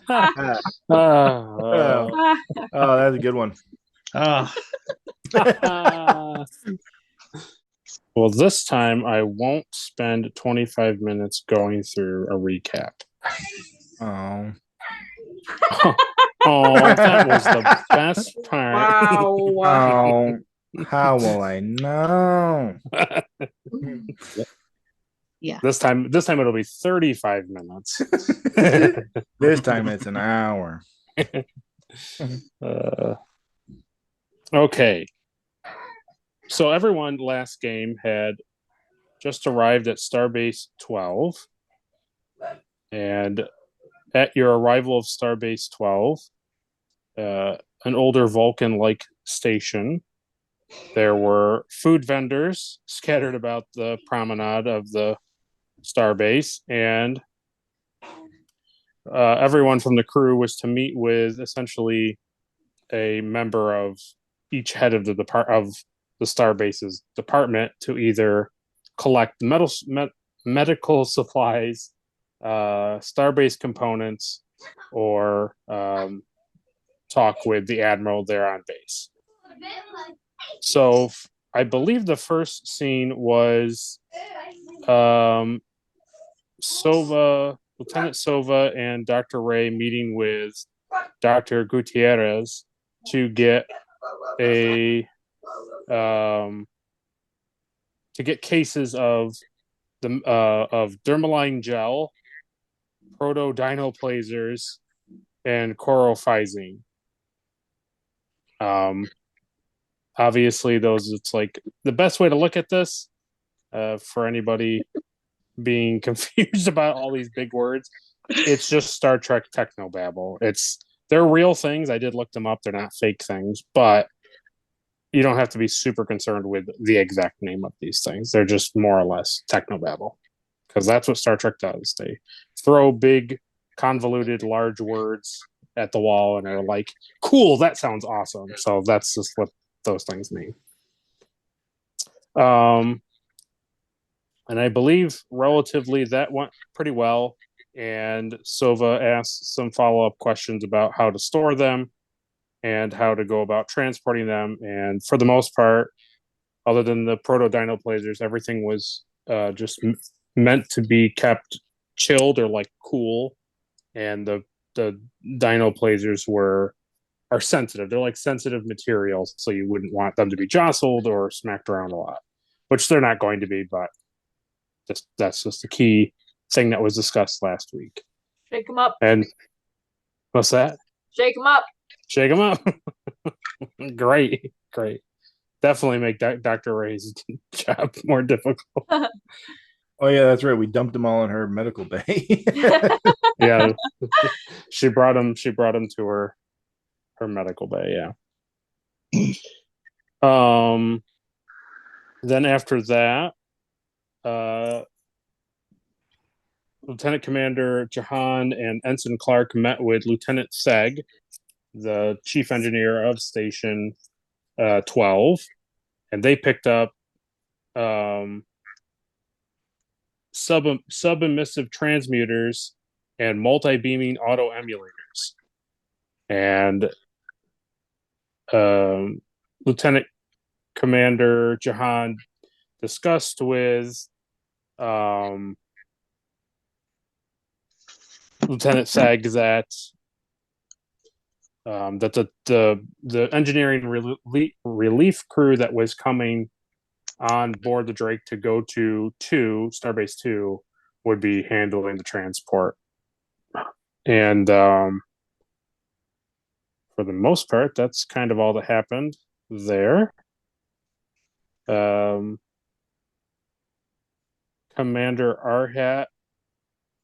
Oh, that's a good one. Ah, Well, this time I won't spend 25 minutes going through a recap. Oh. Oh, that was the best part. Oh, how will I know? Yeah. This time it'll be 35 minutes. This time it's an hour. Okay. So everyone last game had just arrived at Starbase 12. And at your arrival of Starbase 12, an older Vulcan-like station, there were food vendors scattered about the promenade of the Starbase, and everyone from the crew was to meet with essentially a member of each head of the Starbase's department to either collect medical supplies, Starbase components, or talk with the admiral there on base. So I believe the first scene was Lieutenant Sova and Dr. Ray meeting with Dr. Gutierrez to get cases of dermaline gel, protodinoplazers, and chorophysine. Obviously, it's like the best way to look at this for anybody being confused about all these big words. It's just Star Trek technobabble. They're real things. I did look them up. They're not fake things, but you don't have to be super concerned with the exact name of these things. They're just more or less technobabble, because that's what Star Trek does. They throw big, convoluted, large words at the wall and are like, cool, that sounds awesome. So that's just what those things mean. And I believe relatively that went pretty well. And Sova asked some follow-up questions about how to store them and how to go about transporting them. And for the most part, other than the protodinoplazers, everything was just meant to be kept chilled or like cool. And the dinoplazers are sensitive. They're like sensitive materials, so you wouldn't want them to be jostled or smacked around a lot, which they're not going to be, but that's just the key thing that was discussed last week. Shake them up. And what's that? Shake them up. Shake them up. Great. Definitely make Dr. Ray's job more difficult. Oh yeah, that's right. We dumped them all in her medical bay. Yeah, she brought him to her medical bay. Yeah. Then after that, Lieutenant Commander Jahan and Ensign Clark met with Lieutenant Seg, the chief engineer of Station 12, and they picked up sub-emissive transmuters and multi-beaming auto emulators. And Lieutenant Commander Jahan discussed with Lieutenant Sag that the engineering relief crew that was coming on board the Drake to go to Starbase 2 would be handling the transport. And for the most part, that's kind of all that happened there. Commander Arhat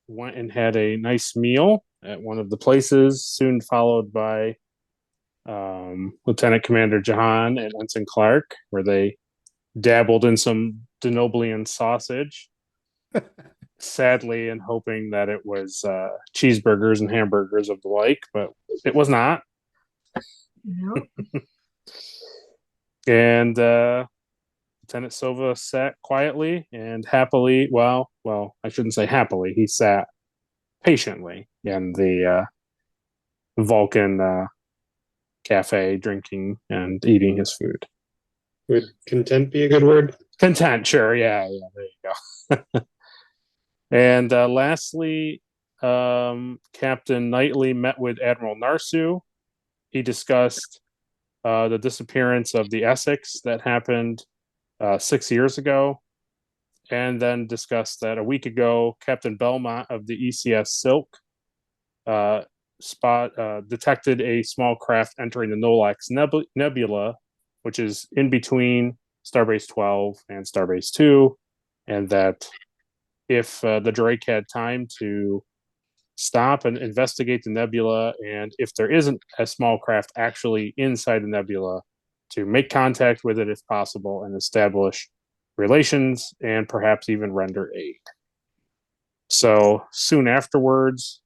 went and had a nice meal at one of the places, soon followed by Lieutenant Commander Jahan and Ensign Clark, where they dabbled in some Denoblian sausage, sadly, and hoping that it was cheeseburgers and hamburgers of the like, but it was not. Nope. And Lieutenant Sova sat quietly and happily. Well, I shouldn't say happily. He sat patiently in the Vulcan cafe, drinking and eating his food. Would content be a good word? Content, sure. Yeah, there you go. And lastly, Captain Knightley met with Admiral Narsu. He discussed the disappearance of the Essex that happened 6 years ago, and then discussed that a week ago, Captain Belmont of the ECS Silk detected a small craft entering the Nolax Nebula, which is in between Starbase 12 and Starbase 2, and that if the Drake had time to stop and investigate the nebula, and if there isn't a small craft actually inside the nebula, to make contact with it if possible and establish relations and perhaps even render aid. So soon afterwards,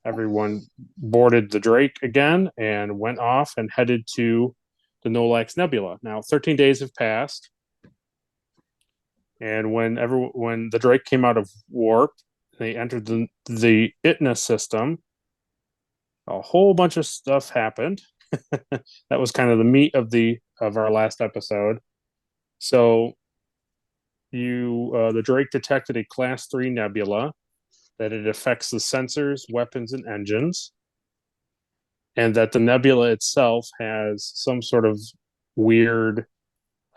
everyone boarded the Drake again and went off and headed to the Nolax Nebula. Now, 13 days have passed, and when the Drake came out of warp, they entered the ITNA system. A whole bunch of stuff happened. That was kind of the meat of our last episode. So the Drake detected a Class 3 nebula, that it affects the sensors, weapons, and engines, and that the nebula itself has some sort of weird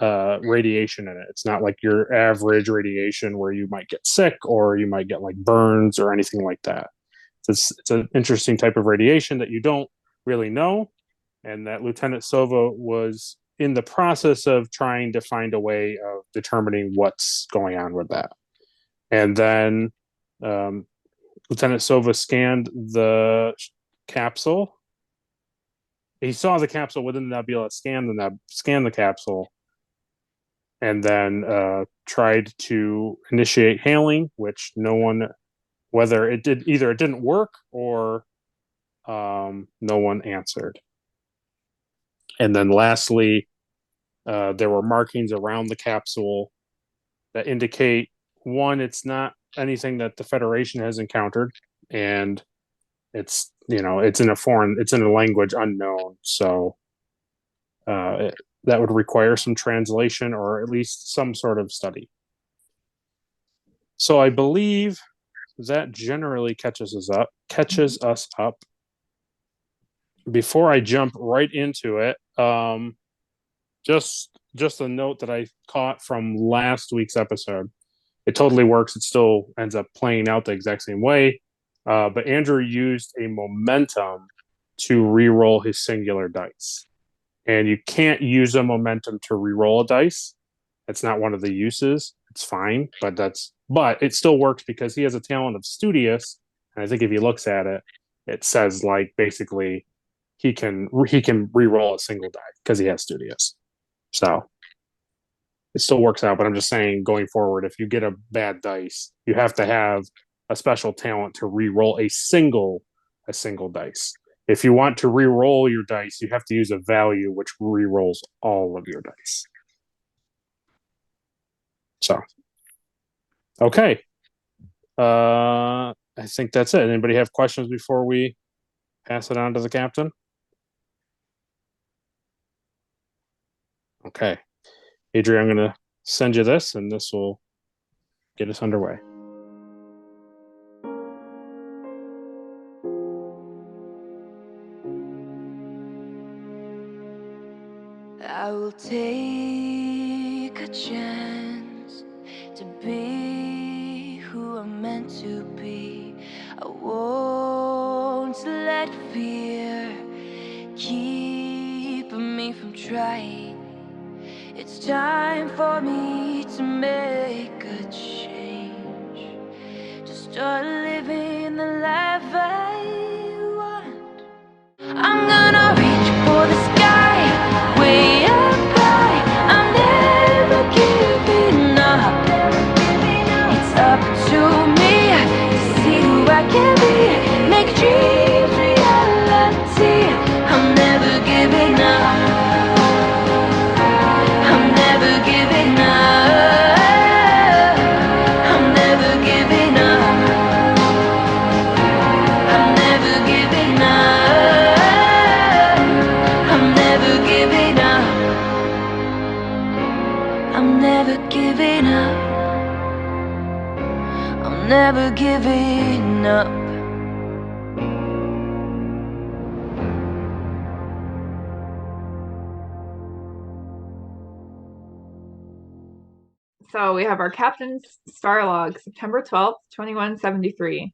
radiation in it. It's not like your average radiation where you might get sick or you might get like burns or anything like that. It's an interesting type of radiation that you don't really know, and that Lieutenant Sova was in the process of trying to find a way of determining what's going on with that. And then Lieutenant Sova scanned the capsule. He saw the capsule within the nebula, scanned the capsule, and then tried to initiate hailing, which no one, whether it didn't work or no one answered. And then lastly, there were markings around the capsule that indicate, one, it's not anything that the Federation has encountered, and it's in a language unknown, so that would require some translation or at least some sort of study. So I believe that generally catches us up. Before I jump right into it, just a note that I caught from last week's episode. It totally works. It still ends up playing out the exact same way. But Andrew used a momentum to re-roll his singular dice. And you can't use a momentum to re-roll a dice. That's not one of the uses. It's fine, but it still works because he has a talent of studious. And I think if he looks at it, it says like basically he can re-roll a single die because he has studious. So it still works out, but I'm just saying going forward, if you get a bad dice, you have to have a special talent to re-roll a single dice. If you want to re-roll your dice, you have to use a value which re-rolls all of your dice. So, okay. I think that's it. Anybody have questions before we pass it on to the captain? Okay. Adrian, I'm going to send you this, and this will get us underway. I will take a chance to be who I'm meant to be. I won't let fear keep me from trying. It's time for me to make a change, to start living the life I want. I'm gonna reach for the sky, way up high. I'm never giving up. It's up to me to see who I can be, make dreams reality. I'm never giving up. I'm never giving up. I'm never giving up. I'm never giving up. I'm never giving up. So we have our captain's star log, September 12th, 2173.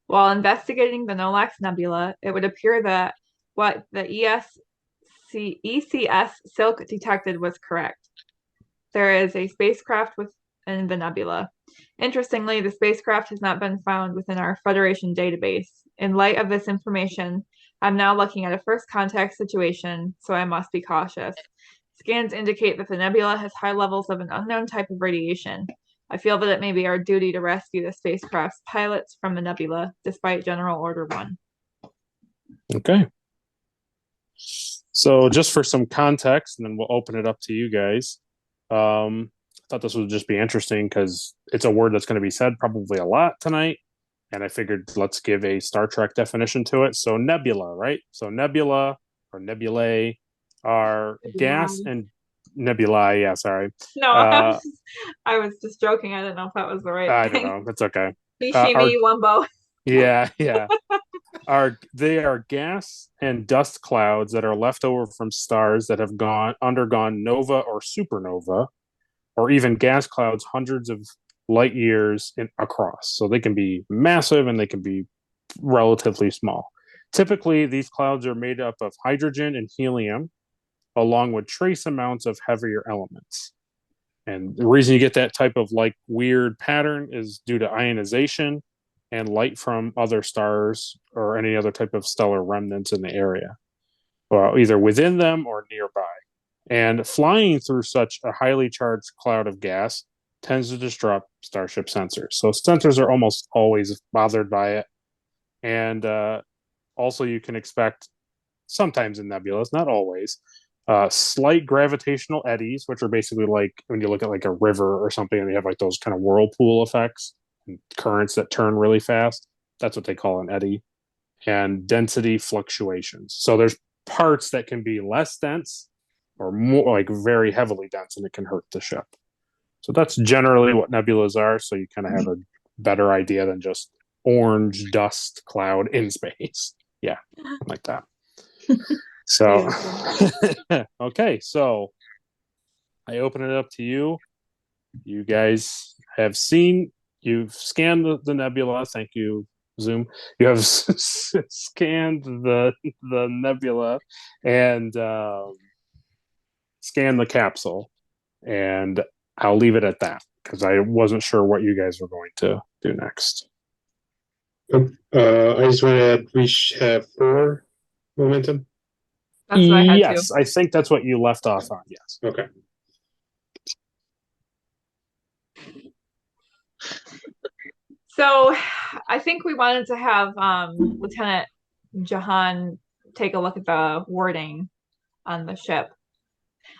While investigating the Nolax Nebula, it would appear that what the ECS Silk detected was correct. There is a spacecraft within the nebula. Interestingly, the spacecraft has not been found within our Federation database. In light of this information, I'm now looking at a first contact situation, so I must be cautious. Scans indicate that the nebula has high levels of an unknown type of radiation. I feel that it may be our duty to rescue the spacecraft's pilots from the nebula, despite General Order 1. Okay. So just for some context, and then we'll open it up to you guys. I thought this would just be interesting because it's a word that's going to be said probably a lot tonight. And I figured let's give a Star Trek definition to it. So nebula, right? So nebula or nebulae are gas and nebulae. Yeah, sorry. No, I was just joking. I didn't know if that was the right I thing. don't know. It's okay. Shimi Wumbo. Yeah. They are gas and dust clouds that are left over from stars that have undergone nova or supernova, or even gas clouds hundreds of light years across. So they can be massive and they can be relatively small. Typically, these clouds are made up of hydrogen and helium, along with trace amounts of heavier elements. And the reason you get that type of like weird pattern is due to ionization and light from other stars or any other type of stellar remnants in the area, well, either within them or nearby. And flying through such a highly charged cloud of gas tends to disrupt starship sensors. So sensors are almost always bothered by it. And also you can expect sometimes in nebulas, not always, slight gravitational eddies, which are basically like when you look at like a river or something and they have like those kind of whirlpool effects and currents that turn really fast. That's what they call an eddy. And density fluctuations. So there's parts that can be less dense or more like very heavily dense, and it can hurt the ship. So that's generally what nebulas are. So you kind of have a better idea than just orange dust cloud in space. Yeah, like that. So, okay. So I open it up to you. You guys have you've scanned the nebula. Thank you, Zoom. You have scanned the nebula and scanned the capsule, and I'll leave it at that because I wasn't sure what you guys were going to do next. I just want to add we have 4 momentum. That's what I had Yes, to. I think that's what you left off on. Yes. Okay. So I think we wanted to have Lieutenant Jahan take a look at the wording on the ship.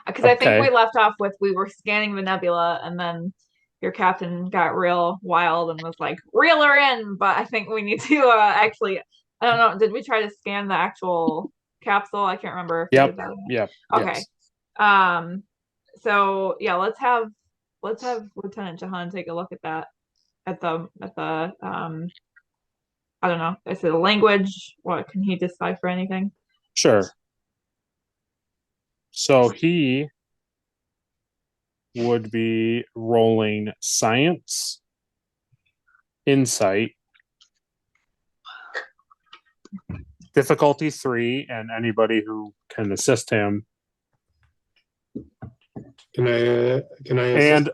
Because I think we left off with we were scanning the nebula and then your captain got real wild and was like, reel her in. But I think we need to actually, I don't know, did we try to scan the actual capsule? I can't remember if we did that. Yep. Okay. Yes. So yeah, let's have Lieutenant Jahan take a look at that. At the I don't know, is it a language? What can he decipher anything? Sure. So he would be rolling science, insight, difficulty 3, and anybody who can assist him. Can I assist?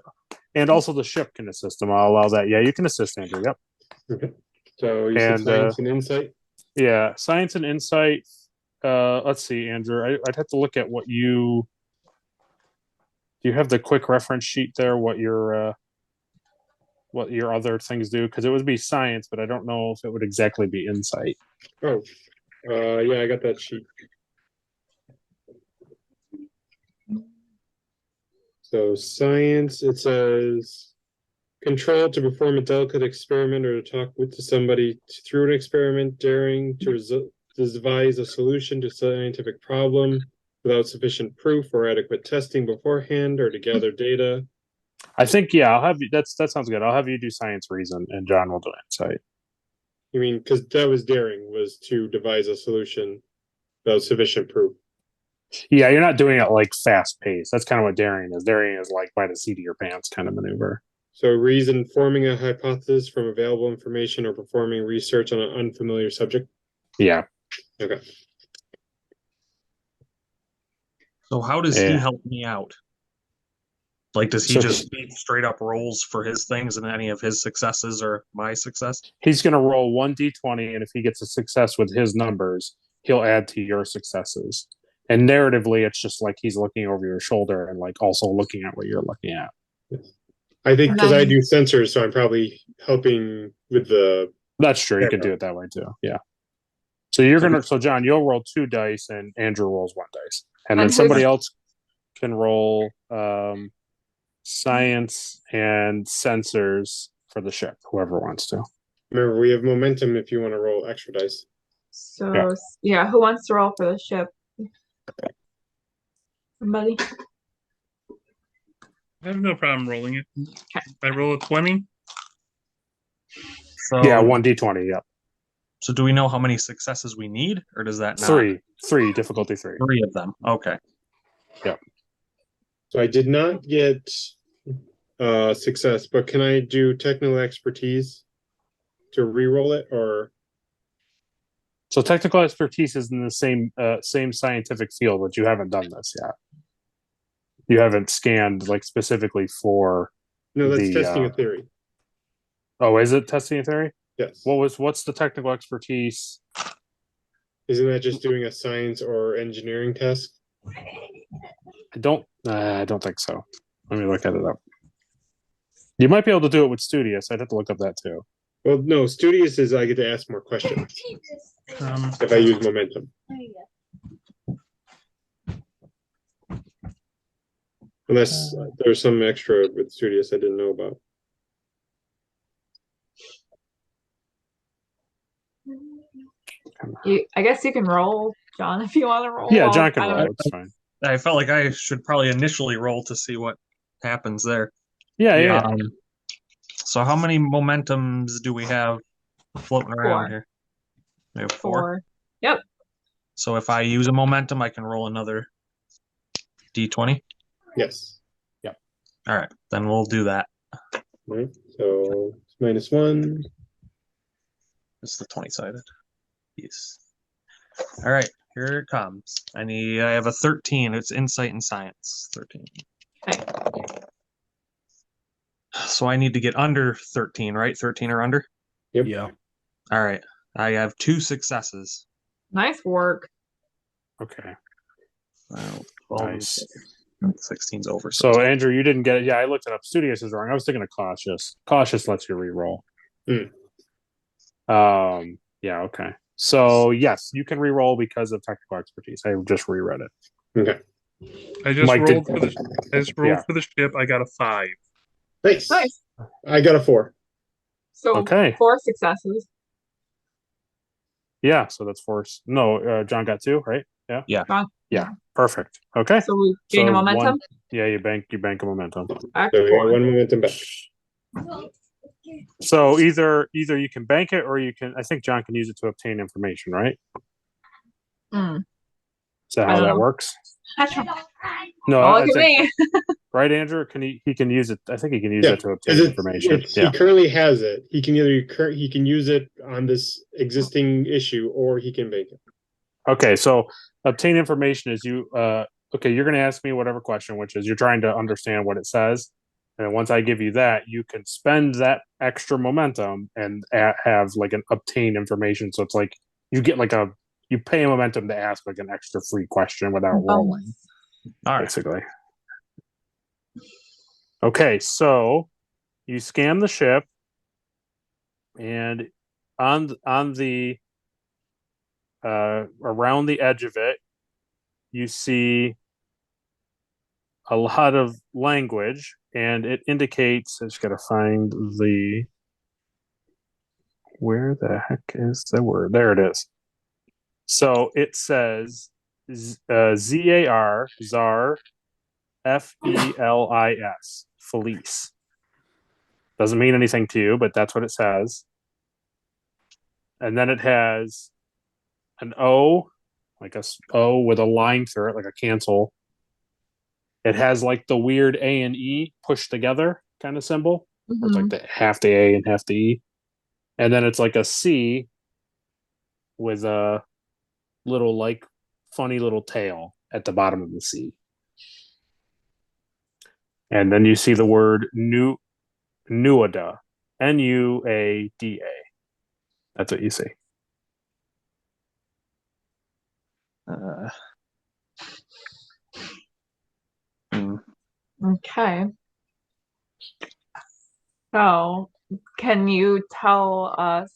And also the ship can assist him. I'll allow that. Yeah, you can assist Andrew. Yep. Okay. So you said science and insight? Yeah, science and insight. Let's see, Andrew. I'd have to look at what you do. You have the quick reference sheet there. What your other things do? Because it would be science, but I don't know if it would exactly be insight. Oh, yeah, I got that sheet. So science, it says control to perform a delicate experiment or to talk to somebody through an experiment, daring to devise a solution to a scientific problem without sufficient proof or adequate testing beforehand, or to gather data. I think I'll have you. That sounds good. I'll have you do science, reason, and John will do insight. You mean because that was daring, was to devise a solution without sufficient proof. Yeah, you're not doing it like fast paced. That's kind of what daring is. Daring is like by the seat of your pants kind of maneuver. So reason, forming a hypothesis from available information or performing research on an unfamiliar subject. Yeah. Okay. So how does he help me out? Like, does he So just speak straight up rolls for his things and any of his successes or my success? He's going to roll 1d20, and if he gets a success with his numbers, he'll add to your successes. And narratively, it's just like he's looking over your shoulder and like also looking at what you're looking at. I think And because I then- do sensors, so I'm probably helping with the. That's true. You can do it that way too. Yeah. So John, you'll roll 2 dice, and Andrew rolls 1 dice, and then And somebody who's- else can roll science and sensors for the ship. Whoever wants to. Remember, we have momentum if you want to roll extra dice. So yeah, who wants to roll for the ship? Somebody. I have no problem rolling it. I roll a 20. So Yeah, 1d20. Yep. So do we know how many successes we need, or does that not? 3 difficulty 3. 3 of them. Okay. So I did not get success, but can I do technical expertise to re-roll it, or So technical expertise is in the same scientific field, but you haven't done this yet. You haven't scanned like specifically for. no? That's The, testing a theory. Oh, is it testing a theory? Yes. What's the technical expertise? Isn't that just doing a science or engineering task? I don't think so. Let me look at it up. You might be able to do it with Studious. I'd have to look up that too. Well, no. Studious is I get to ask more questions if I use momentum. Unless there's some extra with Studious I didn't know about. I guess you can roll, John, if you want to roll. Yeah, I'll- John can I don't- roll. It's fine. I felt like I should probably initially roll to see what happens there. Yeah. So how many momentums do we have floating around 4. here? We have 4. 4. Yep. So if I use a momentum, I can roll another d20. Yes. All right, then we'll do that. All right. So it's -1. It's the 20-sided. Yes. All right, here it comes. I have a 13. It's insight and science. 13. Okay. So I need to get under 13, right? 13 or under? Yep. Yeah. All right. I have 2 successes. Nice work. Okay. Well, 12 Nice. 16's over. So Andrew, you didn't get it. Yeah, I looked it up. Studious is wrong. I was thinking of cautious. Cautious lets you re-roll. Yeah. Okay. So yes, you can re-roll because of technical expertise. I just reread it. Okay. I just Mike rolled did- for the ship. I got a 5. Nice. Nice. I got a 4. So Okay. 4 successes. Yeah. So that's 4. No, John got 2, right? Yeah. Yeah. John. Yeah. Perfect. Okay. So we gain a So momentum. Yeah, you bank a momentum. Back So to we got 4. 1 momentum back. So either you can bank it or you can. I think John can use it to obtain information, right? Mm. Is that I how don't that know. works? I don't- No, Oh, I look at think, me. right, Andrew? He can use it. I think he can use Yeah, it to obtain Because information. he Yeah. currently has it. He can he can use it on this existing issue, or he can bank it. Okay, so obtain information is you. Okay, you're going to ask me whatever question, which is you're trying to understand what it says, and once I give you that, you can spend that extra momentum and have like an obtain information. So it's like you get like you pay a momentum to ask like an extra free question without rolling. All right. Basically. Okay, so you scan the ship, and on the around the edge of it, you see a lot of language, and it indicates. I just got to find where the heck is the word? There it is. So it says ZAR, ZAR, Felis. Felice. Doesn't mean anything to you, but that's what it says. And then it has an O, like a O with a line through it, like a cancel. It has like the weird A and E pushed together kind of symbol. Where it's like the half the A and half the E. And then it's like a C with a little like funny little tail at the bottom of the C. And then you see the word Nuada, Nuada. That's what you see. Okay. So, can you tell us,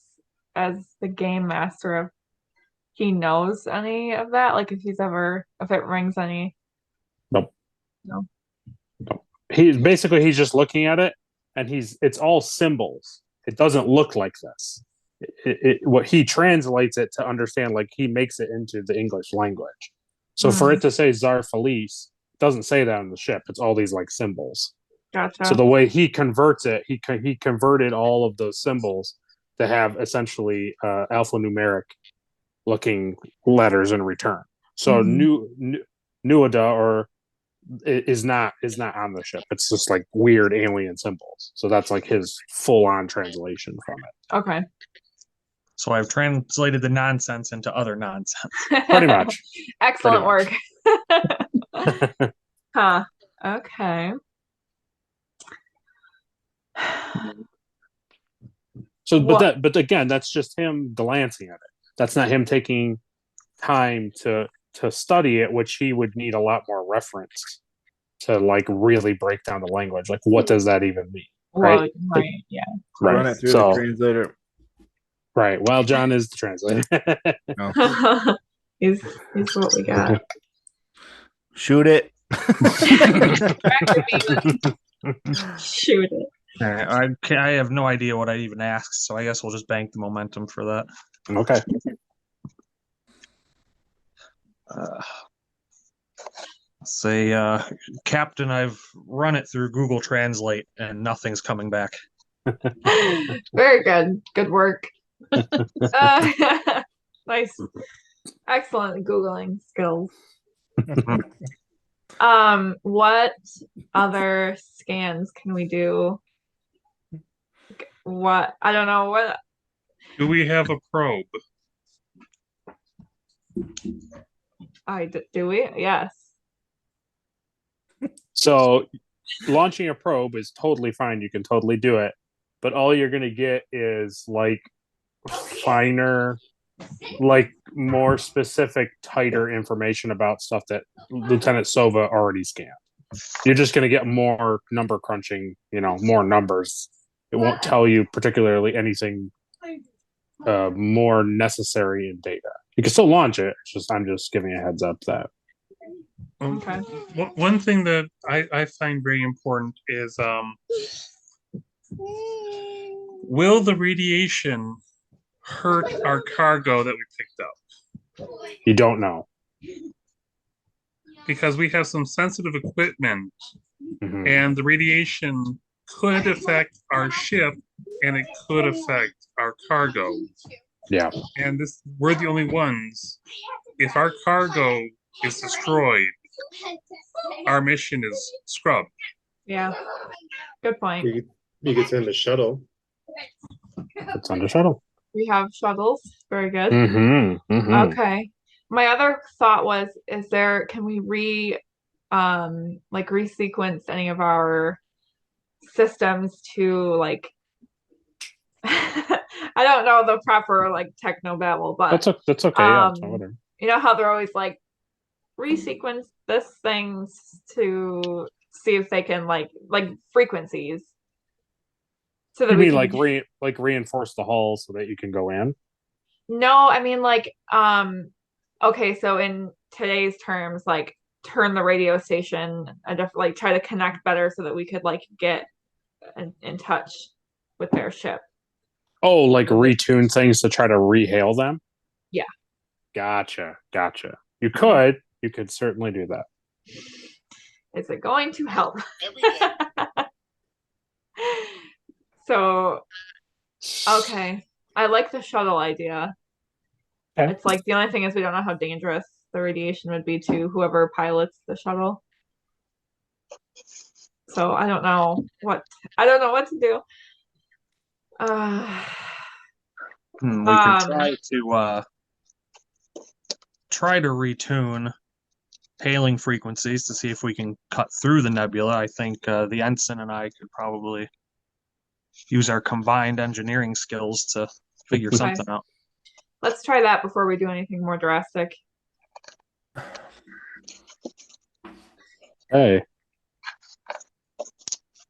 as the game master, if he knows any of that? Like, if it rings any? Nope. No. He's just looking at it, and it's all symbols. It doesn't look like this. What he translates it to understand, like he makes it into the English language. So for it to say Zar Felice, it doesn't say that on the ship. It's all these like symbols. Gotcha. So the way he converts it, he converted all of those symbols to have essentially alphanumeric looking letters in return. So Nuada or is not on the ship. It's just like weird alien symbols. So that's like his full on translation from it. Okay. So I've translated the nonsense into other nonsense. Pretty much. Excellent work. Huh. Okay. So, but again, that's just him glancing at it. That's not him taking time to study it, which he would need a lot more reference to like really break down the language. Like, what does that even mean? Right? Right. Yeah. Right. Run it through the translator. Right. Well, John is the translator. He's what we got. Shoot it. Shoot it. I have no idea what I even asked, so I guess we'll just bank the momentum for that. Okay. Say, Captain, I've run it through Google Translate and nothing's coming back. Very good. Good work. Nice. Excellent Googling skills. What other scans can we do? What? I don't know. What? Do we have a probe? Do we? Yes. So launching a probe is totally fine. You can totally do it. But all you're going to get is like finer, like more specific, tighter information about stuff that Lieutenant Sova already scanned. You're just going to get more number crunching, more numbers. It won't tell you particularly anything more necessary in data. You can still launch it. I'm just giving a heads up that. Okay. One thing that I find very important is will the radiation hurt our cargo that we picked up? You don't know. Because we have some sensitive equipment, and the radiation could affect our ship, and it could affect our cargo. Yeah. And we're the only ones. If our cargo is destroyed, our mission is scrubbed. Yeah. Good point. You could send a shuttle. It's on the shuttle. We have shuttles. Very good. Okay. My other thought was, can we resequence any of our systems to like I don't know the proper like techno babble, but that's okay. Yeah, you know how they're always like resequence this things to see if they can like frequencies. So that you mean reinforce the hull so that you can go in? No, I mean okay, so in today's terms, like turn the radio station and like try to connect better so that we could like get in touch with their ship. Oh, like retune things to try to rehail them? Yeah. Gotcha. You could certainly do that. Is it going to help? So, okay. I like the shuttle idea. Okay. It's like the only thing is we don't know how dangerous the radiation would be to whoever pilots the shuttle. So I don't know what to do. We can try to retune hailing frequencies to see if we can cut through the nebula. I think the ensign and I could probably use our combined engineering skills to figure something out. Let's try that before we do anything more drastic. Hey.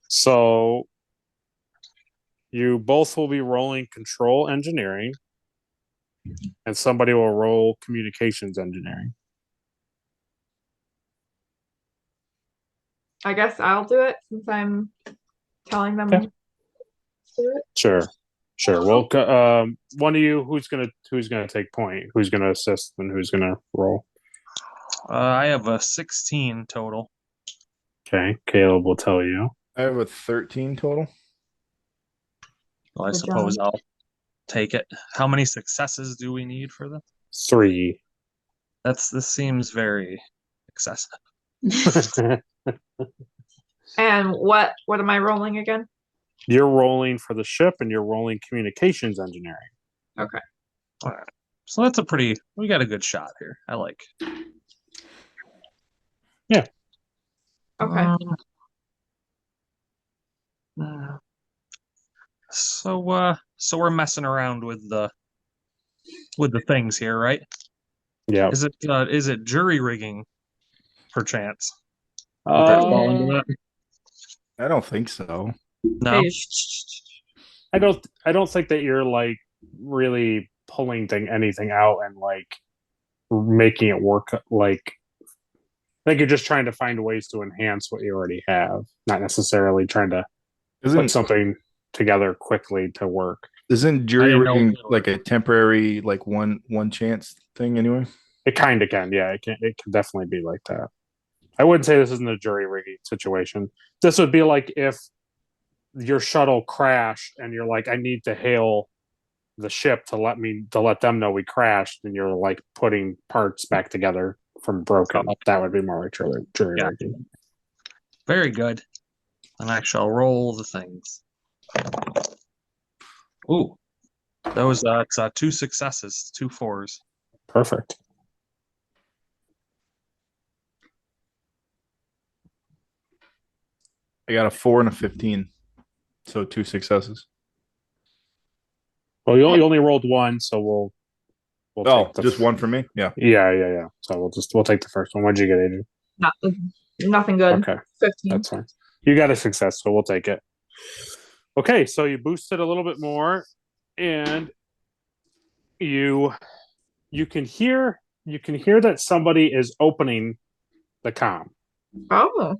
So you both will be rolling control engineering, and somebody will roll communications engineering. I guess I'll do it since I'm telling them to do it. Sure. Well, one of you, who's gonna take point? Who's gonna assist, and who's gonna roll? I have a 16 total. Okay, Caleb will tell you. I have a 13 total. Well, I Good suppose job. I'll take it. How many successes do we need for this? 3. This seems very excessive. And what am I rolling again? You're rolling for the ship, and you're rolling communications engineering. Okay. All right. So that's we got a good shot here. I like. Yeah. Okay. So we're messing around with the things here, right? Yeah. Is it jury rigging, perchance? Would that fall into that? I don't think so. No. Hey, I don't think that you're like really pulling anything out and like making it work. Like, I think you're just trying to find ways to enhance what you already have, not necessarily trying to put something together quickly to work. Isn't jury rigging like a temporary, like one chance thing anyway? It kind of can, yeah. It can definitely be like that. I wouldn't say this isn't a jury rigging situation. This would be like if your shuttle crashed and you're like, I need to hail the ship to let them know we crashed, and you're like putting parts back together from broken. That would be more like jury rigging. Very good. And I shall roll the things. Ooh. Those it's 2 successes, 2 4s. Perfect. I got a 4 and a 15. So 2 successes. Well, you only rolled 1, so we'll take just 1 for me? Yeah. Yeah. So we'll take the first one. What'd you get, Adrian? Nothing good. Okay. 15. That's fine. You got a success, so we'll take it. Okay, so you boosted a little bit more, and you can hear that somebody is opening the comm. Oh.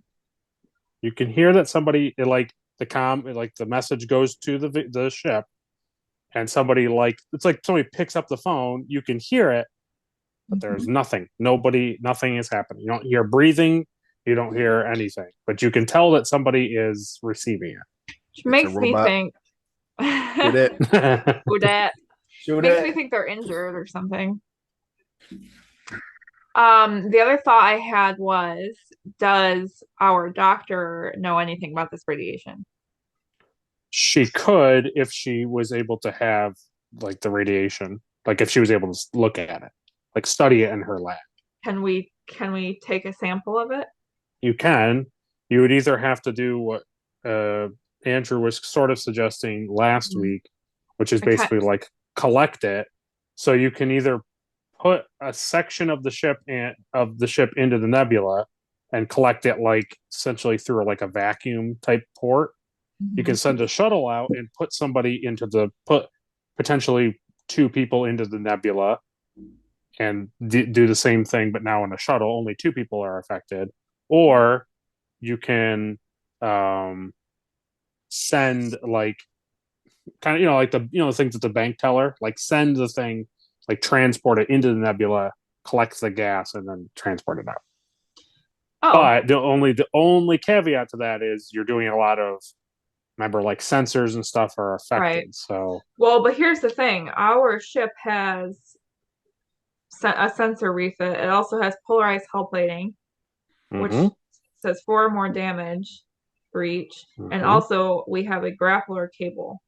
You can hear that somebody like the comm, like the message goes to the ship, and somebody it's like somebody picks up the phone. You can hear it, but there's nothing. Nothing is happening. You don't hear breathing. You don't hear anything, but you can tell that somebody is receiving it. Which makes me think. Shoot it. Who dat? Shoot Makes it. me think they're injured or something. The other thought I had was, does our doctor know anything about this radiation? She could, if she was able to have like the radiation, like if she was able to look at it, like study it in her lab. Can we take a sample of it? You can. You would either have to do what Andrew was sort of suggesting last week, which is basically like collect it. So you can either put a section of the ship into the nebula and collect it like essentially through like a vacuum type port. You can send a shuttle out and put somebody put potentially 2 people into the nebula and do the same thing, but now in a shuttle, only 2 people are affected. Or you can send like kind of like the things at the bank teller, like send the thing, like transport it into the nebula, collect the gas, and then transport it out. Oh, But the only caveat to that is you're doing a lot of, remember, like sensors and stuff are affected. Right. So well, but here's the thing. Our ship has a sensor refit. It also has polarized hull plating, which Mhm. says 4 more damage for each. And Mhm. also we have a grappler cable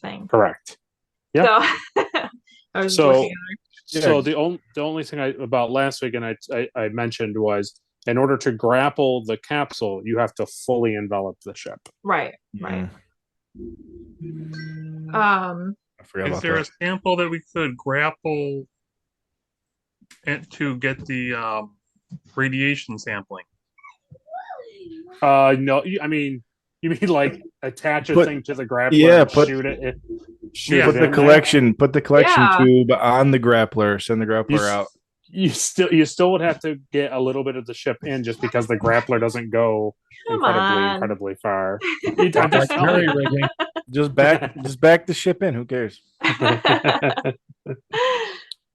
thing. Correct. Yep. So I was So looking at so the only thing about last week and I mentioned was, in order to grapple the capsule, you have to fully envelop the ship. right. I forgot Is about there a that. sample that we could grapple to get the radiation sampling? No, I mean, you mean like attach a Put- thing to the grappler yeah, and put- shoot it? Yeah. Put the in there? collection Yeah. tube on the grappler. Send the grappler out. You still would have to get a little bit of the ship in, just because the grappler doesn't go Come on. incredibly far. I'm just telling Very you. rigging. Just back the ship in. Who cares?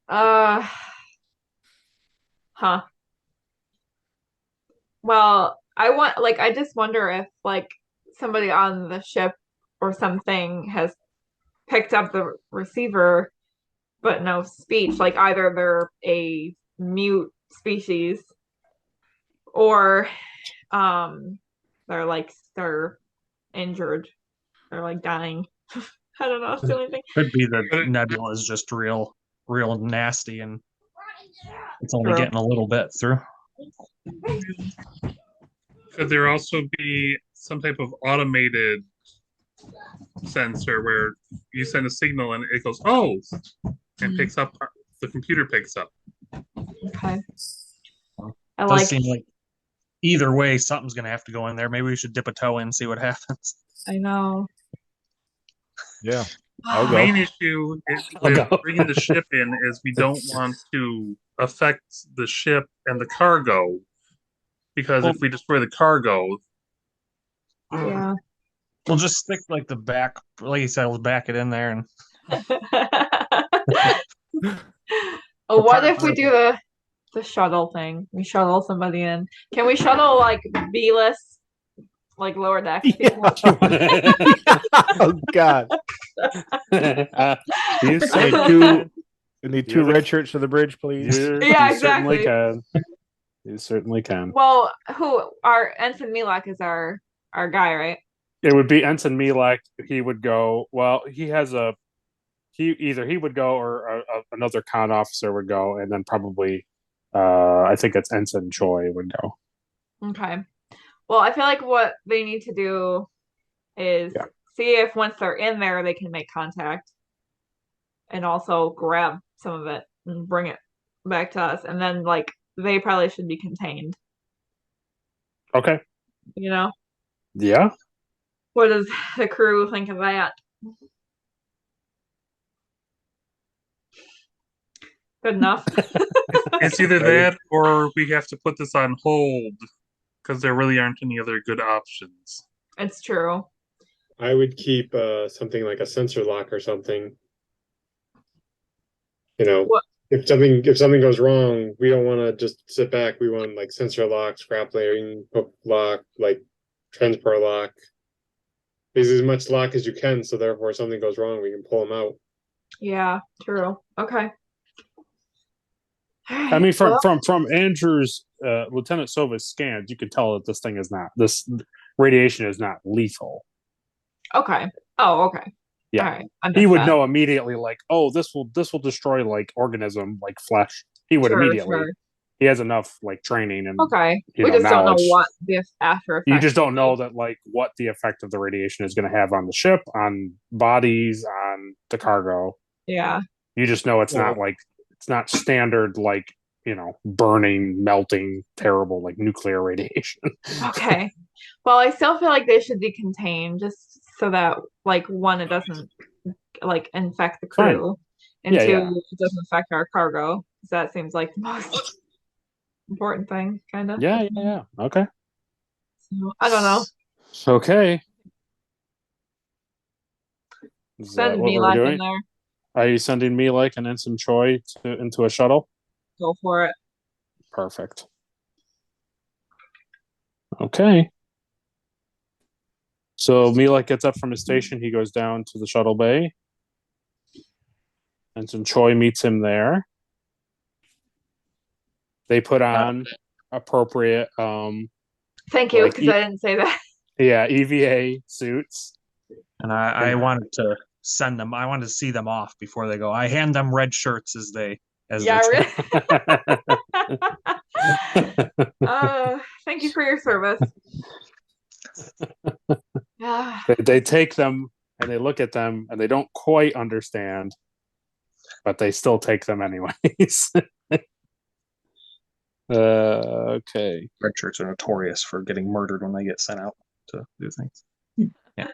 Huh. Well, I just wonder if like somebody on the ship or something has picked up the receiver but no speech. Like either they're a mute species or they're injured. They're like dying. I don't know. It's the only thing. Could be the nebula is just real nasty, and it's only True. getting a little bit through. Could there also be some type of automated sensor where you send a signal and it goes, oh, and picks up, the computer picks up? Okay. I Does like. seem like either way, something's going to have to go in there. Maybe we should dip a toe in and see what happens. I know. Yeah. The main issue with bringing the ship in is we don't want to affect the ship and the cargo, because if we destroy the cargo, Yeah. We'll just stick like the back, like you said, we'll back it in there. And What if we do the shuttle thing? We shuttle somebody in. Can we shuttle like B-list, like lower deck people? Oh God. You We need two red shirts for the bridge, please. Yeah, you certainly exactly. can. You certainly can. Well, our Ensign Milak is our guy, right? It would be Ensign Milak. He would go. Well, he would go, or another con officer would go, and then probably, I think it's Ensign Choi would go. Okay. Well, I feel like what they need to do is see if once they're in there, they can make contact, and also grab some of it and bring it back to us, and then like they probably should be contained. Okay. You know? Yeah. What does the crew think of that? Good enough. it's either that or we have to put this on hold because there really aren't any other good options. It's true. I would keep something like a sensor lock or something. You know, if something goes wrong, we don't want to just sit back. We want like sensor locks, grappling hook lock, like transport lock. Use as much lock as you can, so therefore, if something goes wrong, we can pull them out. Yeah, true. Okay. I mean, from Andrew's Lieutenant Sova's scans, you could tell that this radiation is not lethal. Okay. Oh, okay. Yeah. All right. He would know immediately, like, oh, this will destroy like organism, like flesh. He would immediately. Sure. He has enough like training and we just don't know what the after effect. You just don't know that like what the effect of the radiation is going to have on the ship, on bodies, on the cargo. Yeah. You just know it's not like it's not standard like, you know, burning, melting, terrible like nuclear radiation. Okay. Well, I still feel like they should be contained just so that like one, it doesn't like infect the crew, and two, it doesn't affect our cargo. That seems like the most important thing, kind of. Yeah. Okay. So, I don't know. Okay. Send me like in there. Are you sending me like an Ensign Choi into a shuttle? Go for it. Perfect. Okay. So Milak gets up from his station. He goes down to the shuttle bay. Ensign Choi meets him there. They put on appropriate Thank you, like because I didn't say that. EVA suits. And I wanted to send them. I wanted to see them off before they go. I hand them red shirts as they Yeah, really. Thank you for your service. They take them and they look at them and they don't quite understand, but they still take them anyways. Okay. Red shirts are notorious for getting murdered when they get sent out to do things. Yeah.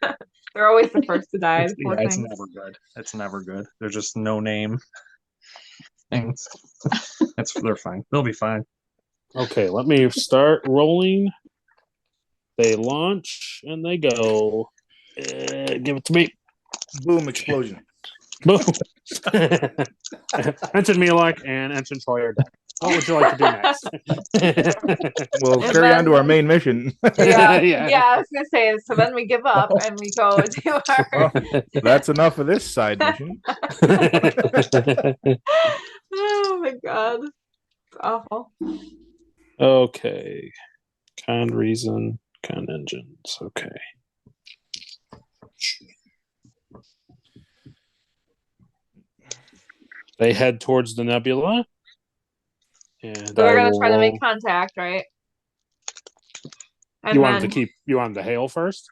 They're always the first to die. It's never good. It's never good. They're just no name things. They're fine. They'll be fine. Okay, let me start rolling. They launch and they go. Give it to me. Boom! Explosion. Boom. Ensign Milak and Ensign Choi are dead. What would you like to do next? We'll carry on to our main mission. Yeah, I was gonna say. So then we give up and we go do our. Well, that's enough of this side mission. Oh my god, it's awful. Okay, con reason, con engines. Okay. They head towards the nebula. And So they're gonna try to make contact, right? And you want them to you want them to hail first?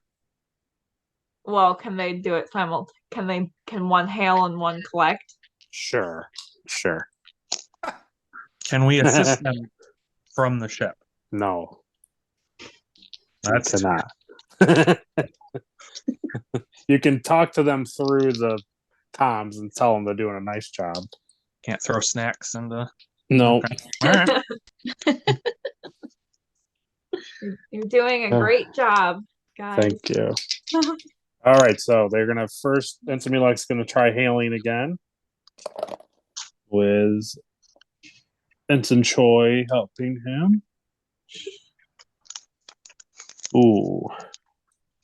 Well, can they do it simultaneously? Can one hail and one collect? Sure. Can we assist them from the ship? No. That's cannot. You can talk to them through the comms and tell them they're doing a nice job. Can't throw snacks into. No. Okay. All right. You're doing a great job, guys. Thank you. All right, so they're gonna first. Ensign Milak's gonna try hailing again, with Ensign Choi helping him. Ooh,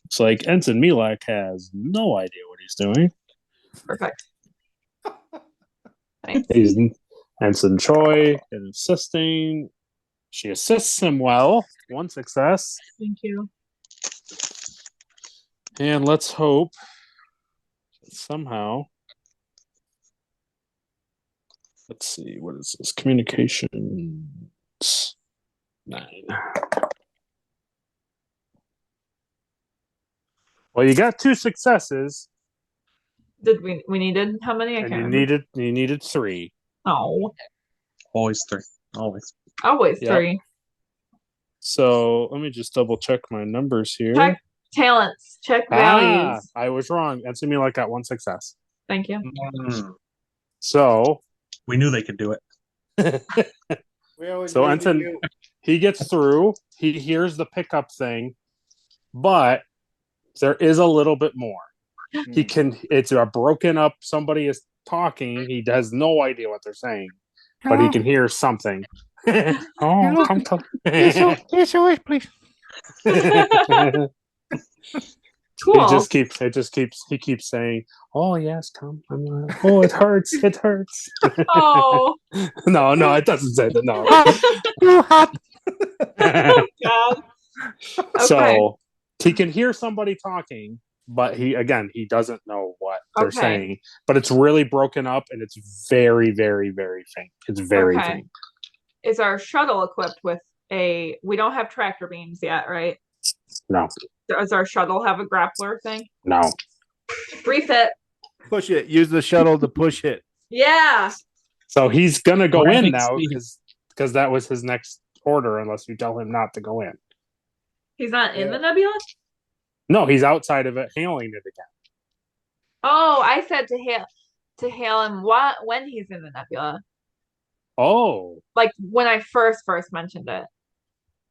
it's like Ensign Milak has no idea what he's doing. Perfect. Nice. He's Ensign Choi is assisting. She assists him well. One success. Thank you. And let's hope that somehow. Let's see, what is this? Communications 9. Well, you got 2 successes. Did we needed how many? I can't remember. You needed 3. Oh. Always 3. Always. Always Yep. 3. So let me just double check my numbers here. Check talents. Check values. I was wrong. Ensign Milak got 1 success. Thank you. So we knew they could do it. So Ensign, he gets through. He hears the pickup thing, but there is a little bit more. He can. It's a broken up. Somebody is talking. He has no idea what they're saying, but he can hear something. Hello. Come to SOS, please. Cool. He keeps saying, "Oh yes, come." I'm like, "Oh, it hurts. It hurts." Oh. No, it doesn't say that. No. Oh, God. Okay. So he can hear somebody talking, but he doesn't know what they're saying. But it's really broken up, and it's very, very, very faint. It's very faint. Is our shuttle equipped with we don't have tractor beams yet, right? No. Does our shuttle have a grappler thing? No. Refit. Push it. Use the shuttle to push it. Yeah. So he's gonna go in now because that was his next order, unless you tell him not to go in. He's not in the nebula? No, he's outside of it, hailing it again. Oh, I said to hail him when he's in the nebula. Oh. Like when I first mentioned it.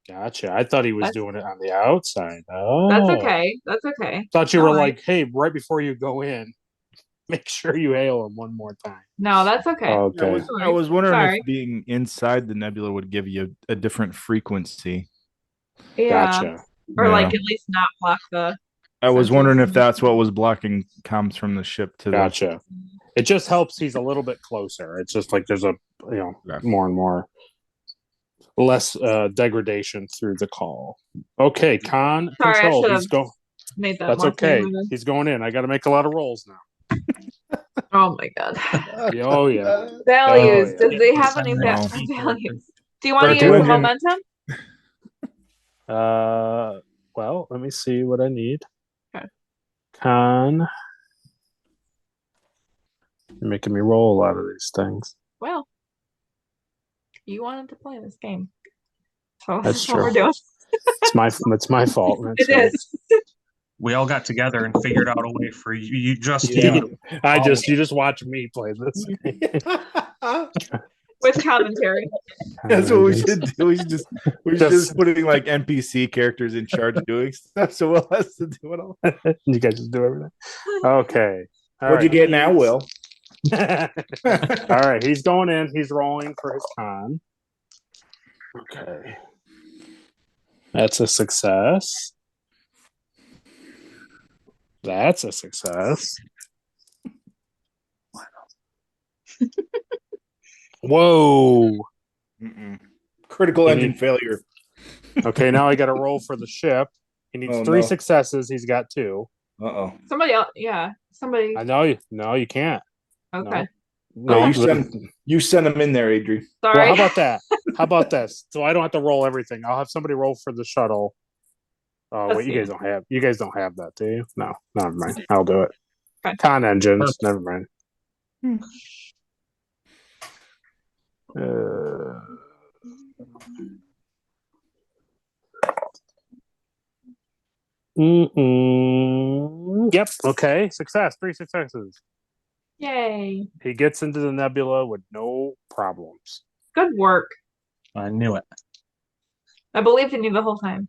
Gotcha. I thought he was doing it on the outside. Oh. That's okay. Thought you were like, hey, right before you go in, make sure you hail him one more time. No, that's okay. Okay. I was wondering if being inside the nebula would give you a different frequency. Yeah. Gotcha. Or like Yeah. at least not block the I was sensors. wondering if that's what was blocking comms from the ship to Gotcha. It just helps he's a little bit closer. It's just like there's a Yeah. more and more less degradation through the call. Okay, con Sorry, I control. should He's have go. made that That's more okay. clear. He's going in. I got to make a lot of rolls now. Oh my god. Oh yeah. Values. yeah. Does they have any No. values? Do you want to Start use the doing- momentum? Well, let me see what I need. Okay. Con. You're making me roll a lot of these things. Well, you wanted to play this game. So That's that's what we're true. doing. It's my fault. That's It right. is. We all got together and figured out a way for you just Yeah. you. You just watch me play this. With commentary. That's what we should do. We should just putting like NPC characters in charge of doing stuff. So Will has to do it all. You guys just do everything. Okay. What'd you get now, Will? All right, he's going in. He's rolling for his con. Okay. That's a success. That's a success. Whoa. Mm-mm. Critical You engine need- failure. Okay, now I got to roll for the ship. He needs Oh, 3 no. successes. He's got 2. Uh-oh. Somebody else. Yeah. Somebody. I know you. No, you can't. Okay. No, You send them in there, Adri. Well, Sorry. how about that? How about this? So I don't have to roll everything. I'll have somebody roll for the shuttle. Oh Let's wait, you see. guys don't have that, do you? No, never mind. I'll do it. Okay. Con engines, Perfect. never mind. Yep. Okay. Success. 3 successes. Yay. He gets into the nebula with no problems. Good work. I knew it. I believed in you the whole time.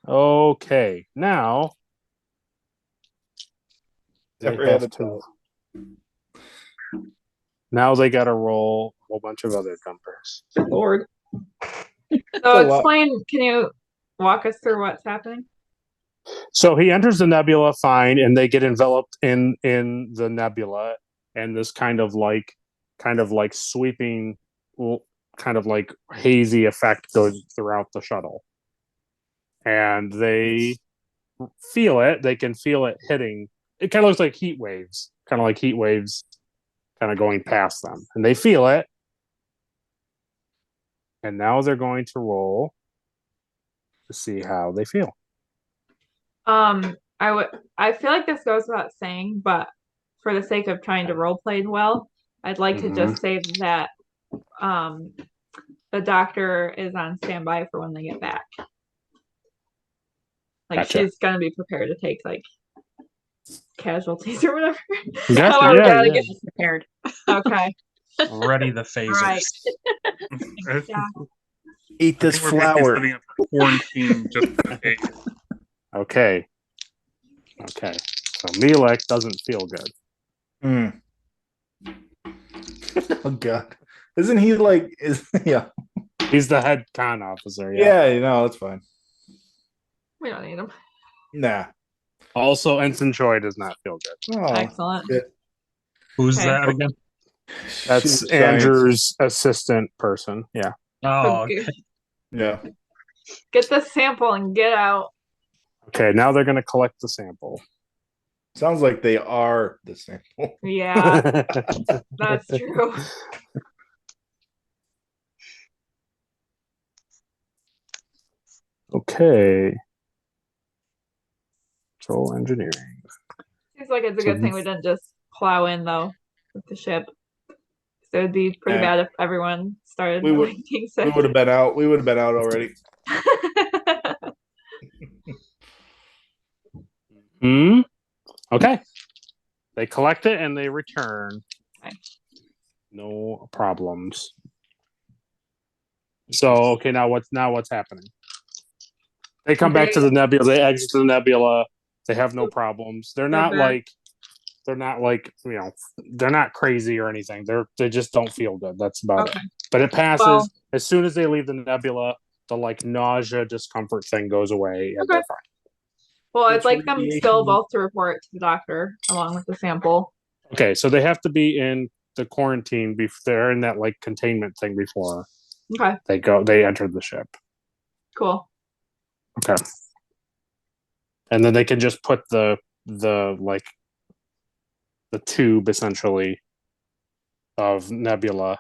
Okay. Now they Never had have a to. Now they got to roll a whole bunch of other numbers. Good lord. a So lot. explain, can you walk us through what's happening? So he enters the nebula fine, and they get enveloped in the nebula, and this kind of like sweeping, kind of like hazy effect goes throughout the shuttle, and they feel it. They can feel it hitting. It kind of looks like heat waves, kind of going past them, and they feel it. And now they're going to roll to see how they feel. I feel like this goes without saying, but for the sake of trying to role play well, I'd like to just say that the doctor is on standby for when they get back. Like Gotcha. she's gonna be prepared to take like casualties or whatever. Gotcha. However, we gotta Yeah. get prepared. Okay. Ready the phasers. Right. I Eat this think we're basically flower. setting up a quarantine just in case. Okay. So Milek doesn't feel good. Mm. Oh God. Isn't he like yeah. He's the head con officer. Yeah, that's fine. We don't need them. Nah. Also, Ensign Choi does not feel good. Oh, Excellent. shit. Who's Okay. that again? That's She's a science. Andrew's assistant person. Yeah. Oh, Okay. okay. Yeah. Get the sample and get out. Okay. Now they're going to collect the sample. Sounds like they are the sample. Yeah, that's true. Okay. Control engineering. Seems like it's a good thing we didn't just plow in though with the ship. So it'd be pretty Yeah. bad if everyone started We would- being We sick. would have been out. We would have been out already. Okay. They collect it and they return. Okay. No problems. So okay, now what's happening? They come back to the nebula. They exit the nebula. They have no problems. They're not back. they're not crazy or anything. They just don't feel good. That's about it. Okay. But it passes Well- as soon as they leave the nebula. the like nausea, discomfort thing goes away, and Okay. they're fine. Well, I'd Which like them still radiation- both to report to the doctor along with the sample. Okay, so they have to be in the quarantine before they're in that like containment thing before Okay, they enter the ship. cool. Okay. And then they can just put the like the tube essentially of Nebula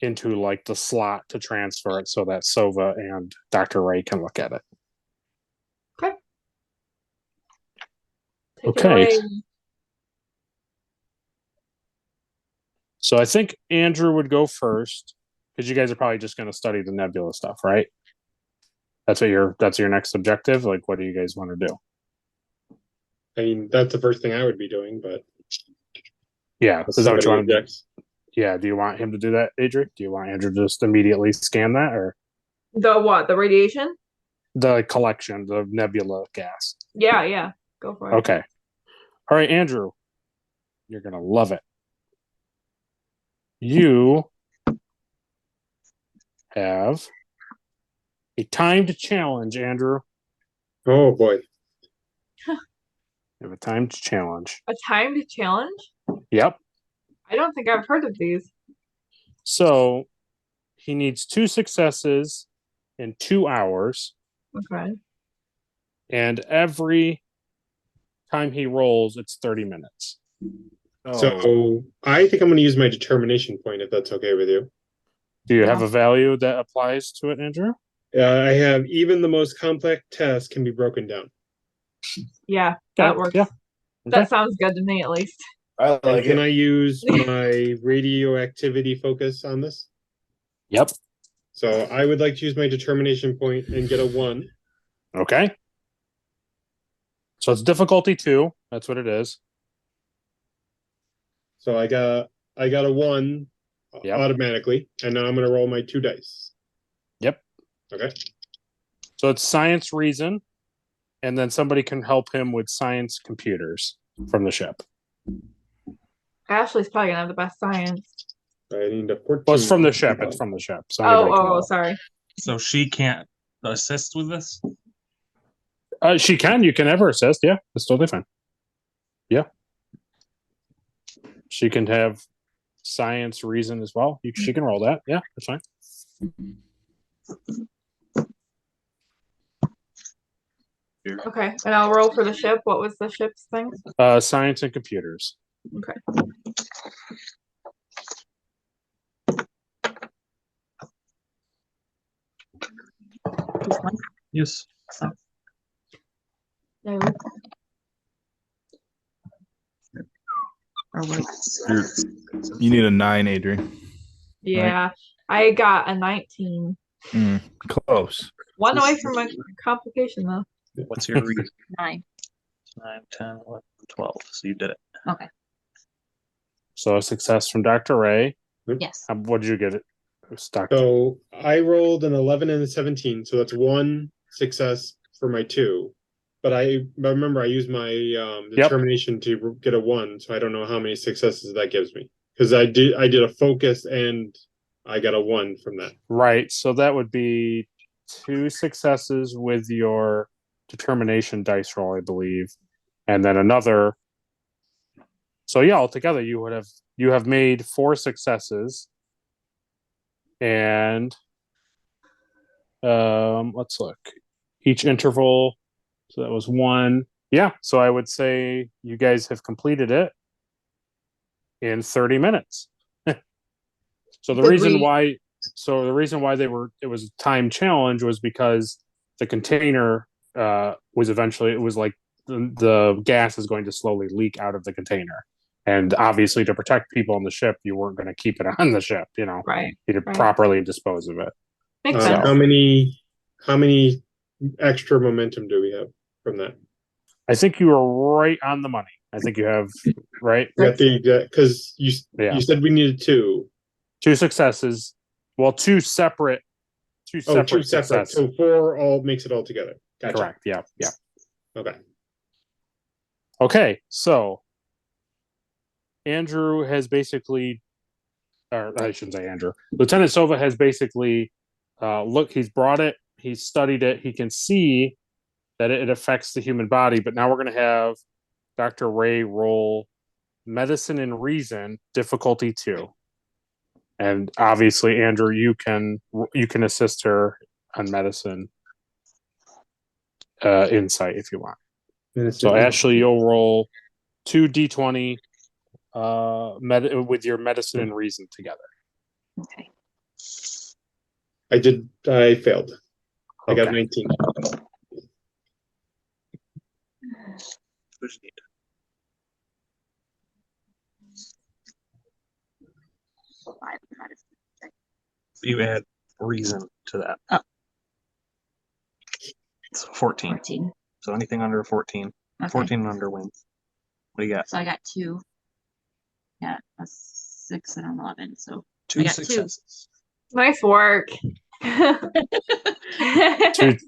into like the slot to transfer it so that Sova and Dr. Ray can look at it. Take it Okay. away. So I think Andrew would go first because you guys are probably just going to study the Nebula stuff, right? That's your next objective. Like, what do you guys want to do? I mean, that's the first thing I would be doing, but Yeah, is that what somebody you want to do? objects. Yeah, do you want him to do that, Adric? Do you want Andrew to just immediately scan that, or The what? The radiation? the collection, the Nebula gas? Yeah. Go for it. Okay. All right, Andrew, you're gonna love it. You have a timed challenge, Andrew. Oh boy. You have a timed challenge. A timed challenge? Yep. I don't think I've heard of these. So he needs 2 successes in 2 hours, Okay. and every time he rolls, it's 30 minutes. Oh, So I think I'm going to use my determination point if that's okay with you. Do you Yeah. have a value that applies to it, Andrew? I have even the most complex test can be broken down. Yeah, that Okay, works. yeah. That Okay. sounds good to me at least. I And like can it. I use my radioactivity focus on this? Yep. So I would like to use my determination point and get a 1. Okay. So it's difficulty 2. That's what it is. So I got a 1 Yep. automatically, and now I'm going to roll my 2 dice. Yep. Okay. So it's science reason, and then somebody can help him with science computers from the ship. Ashley's probably gonna have the best science. I need a 14. Well, it's from the ship. It's from the ship. So anybody can roll. Sorry. So she can't assist with this? She can. You can ever assist. Yeah, it's totally fine. Yeah. She can have science reason as well. She can roll that. Yeah, that's fine. Okay, and I'll roll for the ship. What was the ship's thing? Science and computers. Okay. Yes. No. You need a 9, Adrian. Yeah, I got a 19. Close. One away from a complication though. What's your reason? 9. 9, 10, 11, 12. So you did it. Okay. So a success from Dr. Ray. Yes. What did you get it? Dr. So I rolled an 11 and a 17, so that's 1 success for my 2. But remember I used my determination to get a 1, so I don't know how many successes that gives me. Because I did a focus and I got a 1 from that. Right. So that would be 2 successes with your determination dice roll, I believe, and then another. So yeah, altogether you have made 4 successes, and let's look. Each interval. So that was 1. Yeah. So I would say you guys have completed it in 30 minutes. So the reason why it was a time challenge was because the container was eventually, it was like the gas is going to slowly leak out of the container. And obviously to protect people on the ship, you weren't going to keep it on the ship, Right. You had to properly dispose of it. Makes sense. How many extra momentum do we have from that? I think you were right on the money. I think you have, right? Because you said we needed 2. 2 successes. Well, two separate successes. So 4 all makes it all together. Gotcha. Correct. Yeah. Okay. Okay. So Andrew has basically, or I shouldn't say Andrew. Lieutenant Sova has basically look, he's brought it, he's studied it, he can see that it affects the human body. But now we're going to have Dr. Ray roll medicine and reason, difficulty 2. And obviously, Andrew, you can assist her on medicine insight if you want. So Ashley, you'll roll 2d20 with your medicine and reason together. Okay. I failed. I got Okay. 19. You add reason to that. Oh. So 14. 14. So anything under 14. Okay. 14 and under wins. What do you got? So I got 2. Yeah, a 6 and an 11. So 2 I got 2. successes. Nice work.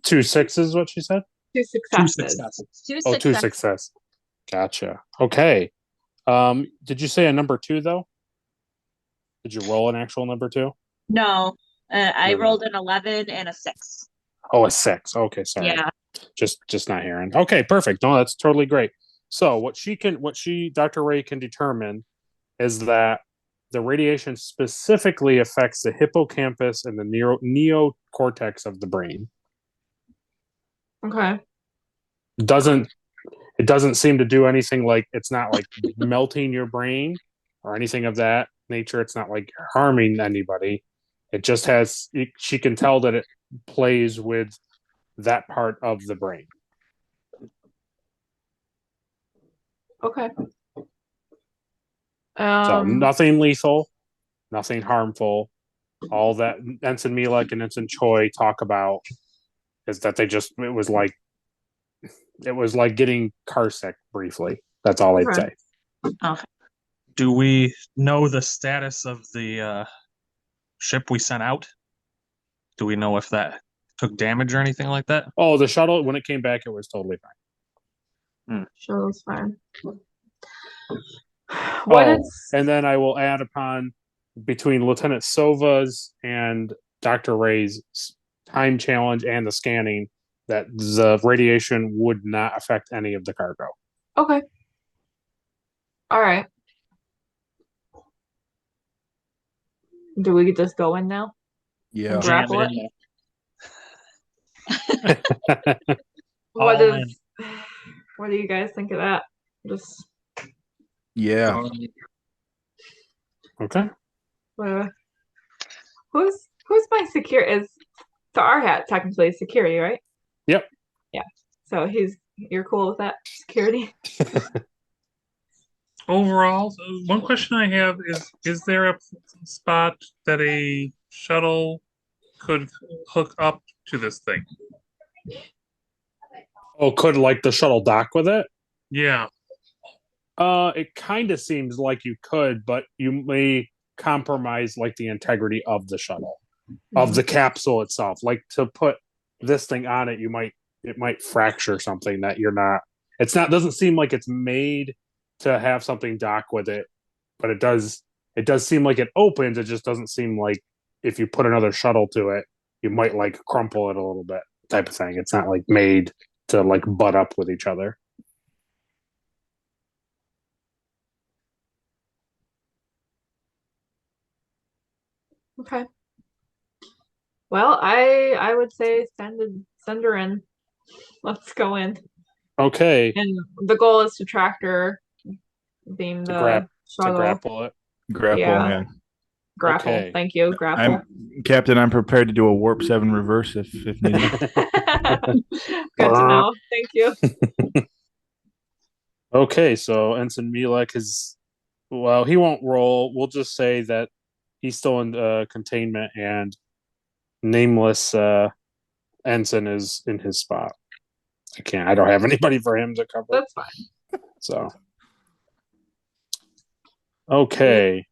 Two sixes, what she said? 2 2 successes. successes. Oh, 2 success. Gotcha. Okay. Did you say a number 2 though? Did you roll an actual number 2? No, I No. rolled an 11 and a 6. Oh, a 6. Okay, sorry. Yeah. Just not hearing. Okay, perfect. No, that's totally great. So what Dr. Ray can determine is that the radiation specifically affects the hippocampus and the neocortex of the brain. Okay. It doesn't seem to do anything, like it's not like melting your brain or anything of that nature. It's not like harming anybody. It just she can tell that it plays with that part of the brain. Okay. So nothing lethal, nothing harmful. All that Ensign Milek and Ensign Choi talk about is that it was like getting car sick briefly. That's all I'd say. Okay. Do we know the status of the ship we sent out? Do we know if that took damage or anything like that? Oh, the shuttle, when it came back, it was totally fine. Shuttle's fine. And then I will add upon between Lieutenant Sova's and Dr. Ray's time challenge and the scanning that the radiation would not affect any of the cargo. Okay. All right. Do we just go in now? Yeah. And grapple Jam it? in. What All is? What do you guys think of that? Just Yeah. Okay. Who's my security? So our hat technically is security, right? Yep. Yeah. So you're cool with that security? Overall, one question I have is there a spot that a shuttle could hook up to this thing? Oh, could like the shuttle dock with it? Yeah. It kind of seems like you could, but you may compromise like the integrity of the shuttle, of the capsule itself. Like to put this thing on it, it might fracture something that you're not. Doesn't seem like it's made to have something dock with it, but it does seem like it opens. It just doesn't seem like if you put another shuttle to it, you might like crumple it a little bit, type of thing. It's not like made to like butt up with each other. Okay. Well, I would say send her in. Let's go in. Okay. And the goal is to tractor beam the shuttle. To grapple it. Grapple, Yeah. man. Grapple. Okay. Thank you. Grapple. Captain, I'm prepared to do a warp 7 reverse if needed. Good to know. Thank you. Okay, so Ensign Milek he won't roll. We'll just say that he's still in containment, and nameless Ensign is in his spot. I don't have anybody for him to cover. That's fine. So, okay.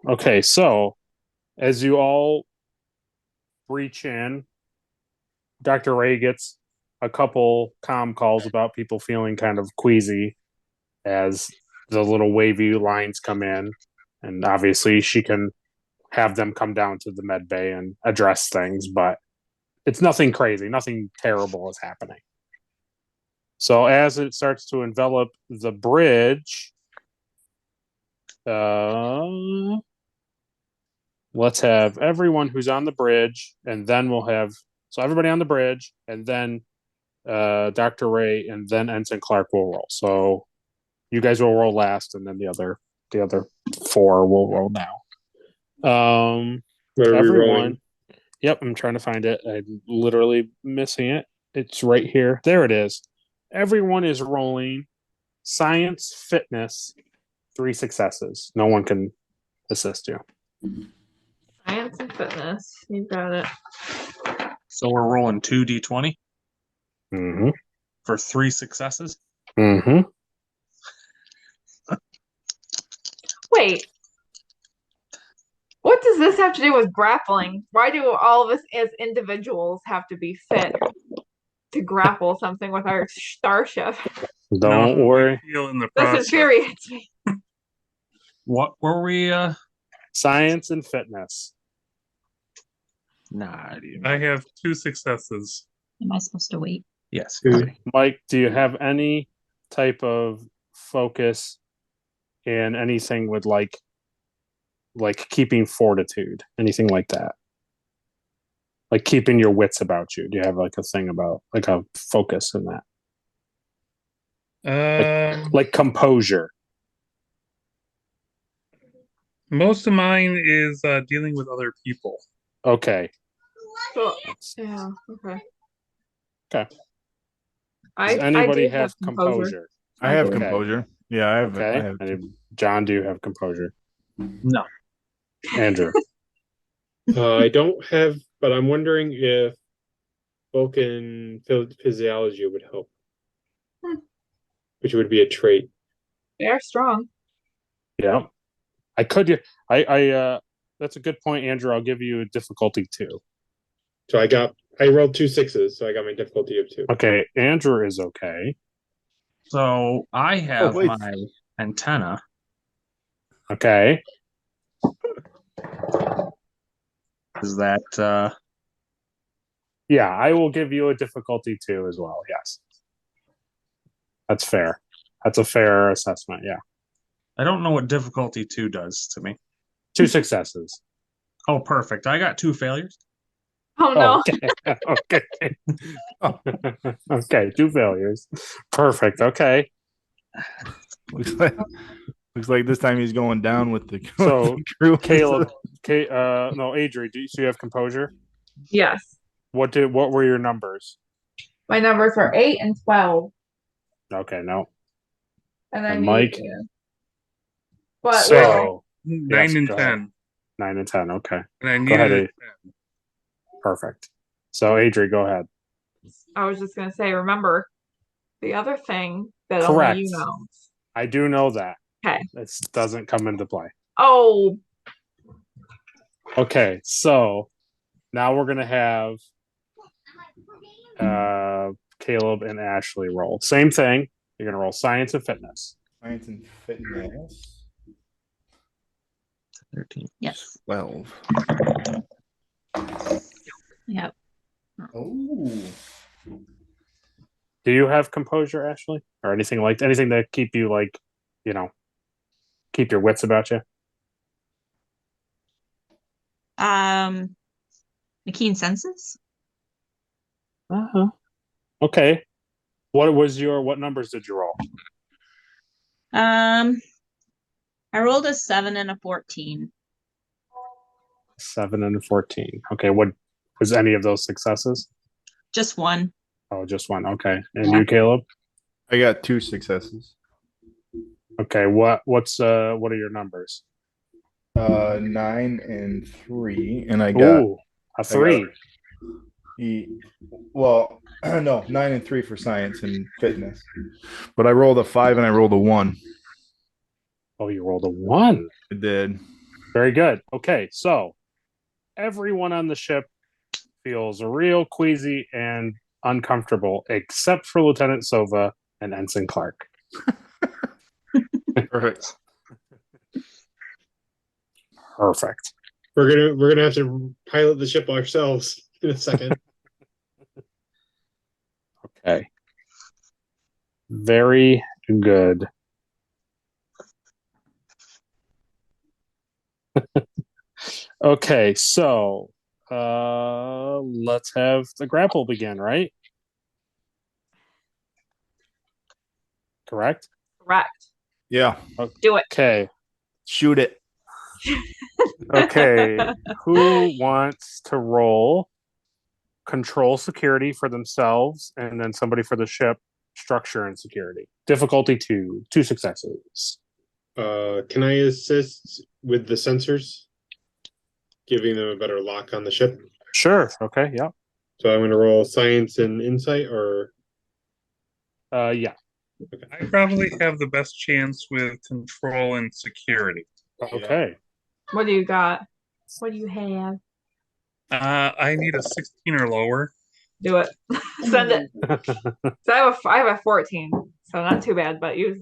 Okay, so as you all breach in, Dr. Ray gets a couple comm calls about people feeling kind of queasy as the little wavy lines come in. And obviously she can have them come down to the med bay and address things, but it's nothing crazy, nothing terrible is happening. So as it starts to envelop the bridge, let's have everyone who's on the bridge, and then we'll have everybody on the bridge, and then Dr. Ray, and then Ensign Clark will roll. So you guys will roll last, and then the other 4 will roll now. What are we Everyone. rolling? Yep, I'm trying to find it. I'm literally missing it. It's right here. There it is. Everyone is rolling science, fitness, 3 successes. No one can assist you. Science and fitness. You got it. So we're rolling 2d20 Mm-hmm. for 3 successes. Mm-hmm. Wait. What does this have to do with grappling? Why do all of us as individuals have to be fit to grapple something with our starship? Don't worry. Feel in the This process. infuriates me. What were we? Science and fitness. Nah, I didn't. I have 2 successes. Am I supposed to wait? Yes. Mike, do you have any type of focus in anything with like keeping fortitude, anything like that? Like keeping your wits about you. Do you have like a thing about like a focus in that? Like composure. Most of mine is dealing with other people. Okay. So, yeah, okay. Okay. I Does anybody do have composure? I have Okay. composure. Yeah, I have. Okay. I have. And John, do you have composure? No. Andrew. I don't have, but I'm wondering if Vulcan physiology would help, which would be a trait. They are strong. Yeah. I could. That's a good point, Andrew. I'll give you a difficulty 2. So I rolled 2 6s, so I got my difficulty of 2. Okay, Andrew is okay. So I have wait. my antenna. Okay. Is that Yeah, I will give you a difficulty 2 as well. Yes. That's fair. That's a fair assessment. Yeah. I don't know what difficulty 2 does to me. 2 successes. Oh, perfect. I got 2 failures. Oh no. Okay. Okay. Okay. 2 failures. Perfect. Okay. Looks like this time he's going down with the So, crew. Caleb, no, Adri, do you have composure? Yes. What were your numbers? My numbers are 8 and 12. Okay, no. And I And need Mike? to. But So 9 yes, and go ahead. 10. 9 and 10. Okay. And I Go ahead, needed Adri. Perfect. So Adri, go ahead. I was just going to say, remember the other thing that Correct. only you know. I do know that. Okay. This doesn't come into play. Oh, Okay, so now we're gonna have Caleb and Ashley roll. Same thing. You're gonna roll science and fitness. Science and fitness. 13. Yes. 12. Yep. Oh. Do you have composure, Ashley, or anything that keep you keep your wits about you? The keen senses. Uh-huh. Okay. What numbers did you roll? I rolled a 7 and a 14. 7 and a 14. Okay. What was any of those successes? Just one. Oh, just one. Okay. And you, Caleb? I got 2 successes. Okay. What are your numbers? 9 and 3, and I got a 3. Well, no, 9 and 3 for science and fitness. But I rolled a 5 and I rolled a 1. Oh, you rolled a 1. I did. Very good. Okay, so everyone on the ship feels real queasy and uncomfortable, except for Lieutenant Sova and Ensign Clark. Perfect. Perfect. We're gonna have to pilot the ship ourselves in a second. Okay. Very good. Okay, so let's have the grapple begin, right? Correct? Correct. Yeah. Do it. Okay. Shoot it. Okay. Who wants to roll control security for themselves and then somebody for the ship, structure and security? Difficulty 2, 2 successes. Can I assist with the sensors? Giving them a better lock on the ship. Sure. Okay. Yeah. So I'm gonna roll science and insight or Yeah. I probably have the best chance with control and security. Okay. What do you got? What do you have? I need a 16 or lower. Do it. Send it. So I have a 14, so not too bad. But Yeah,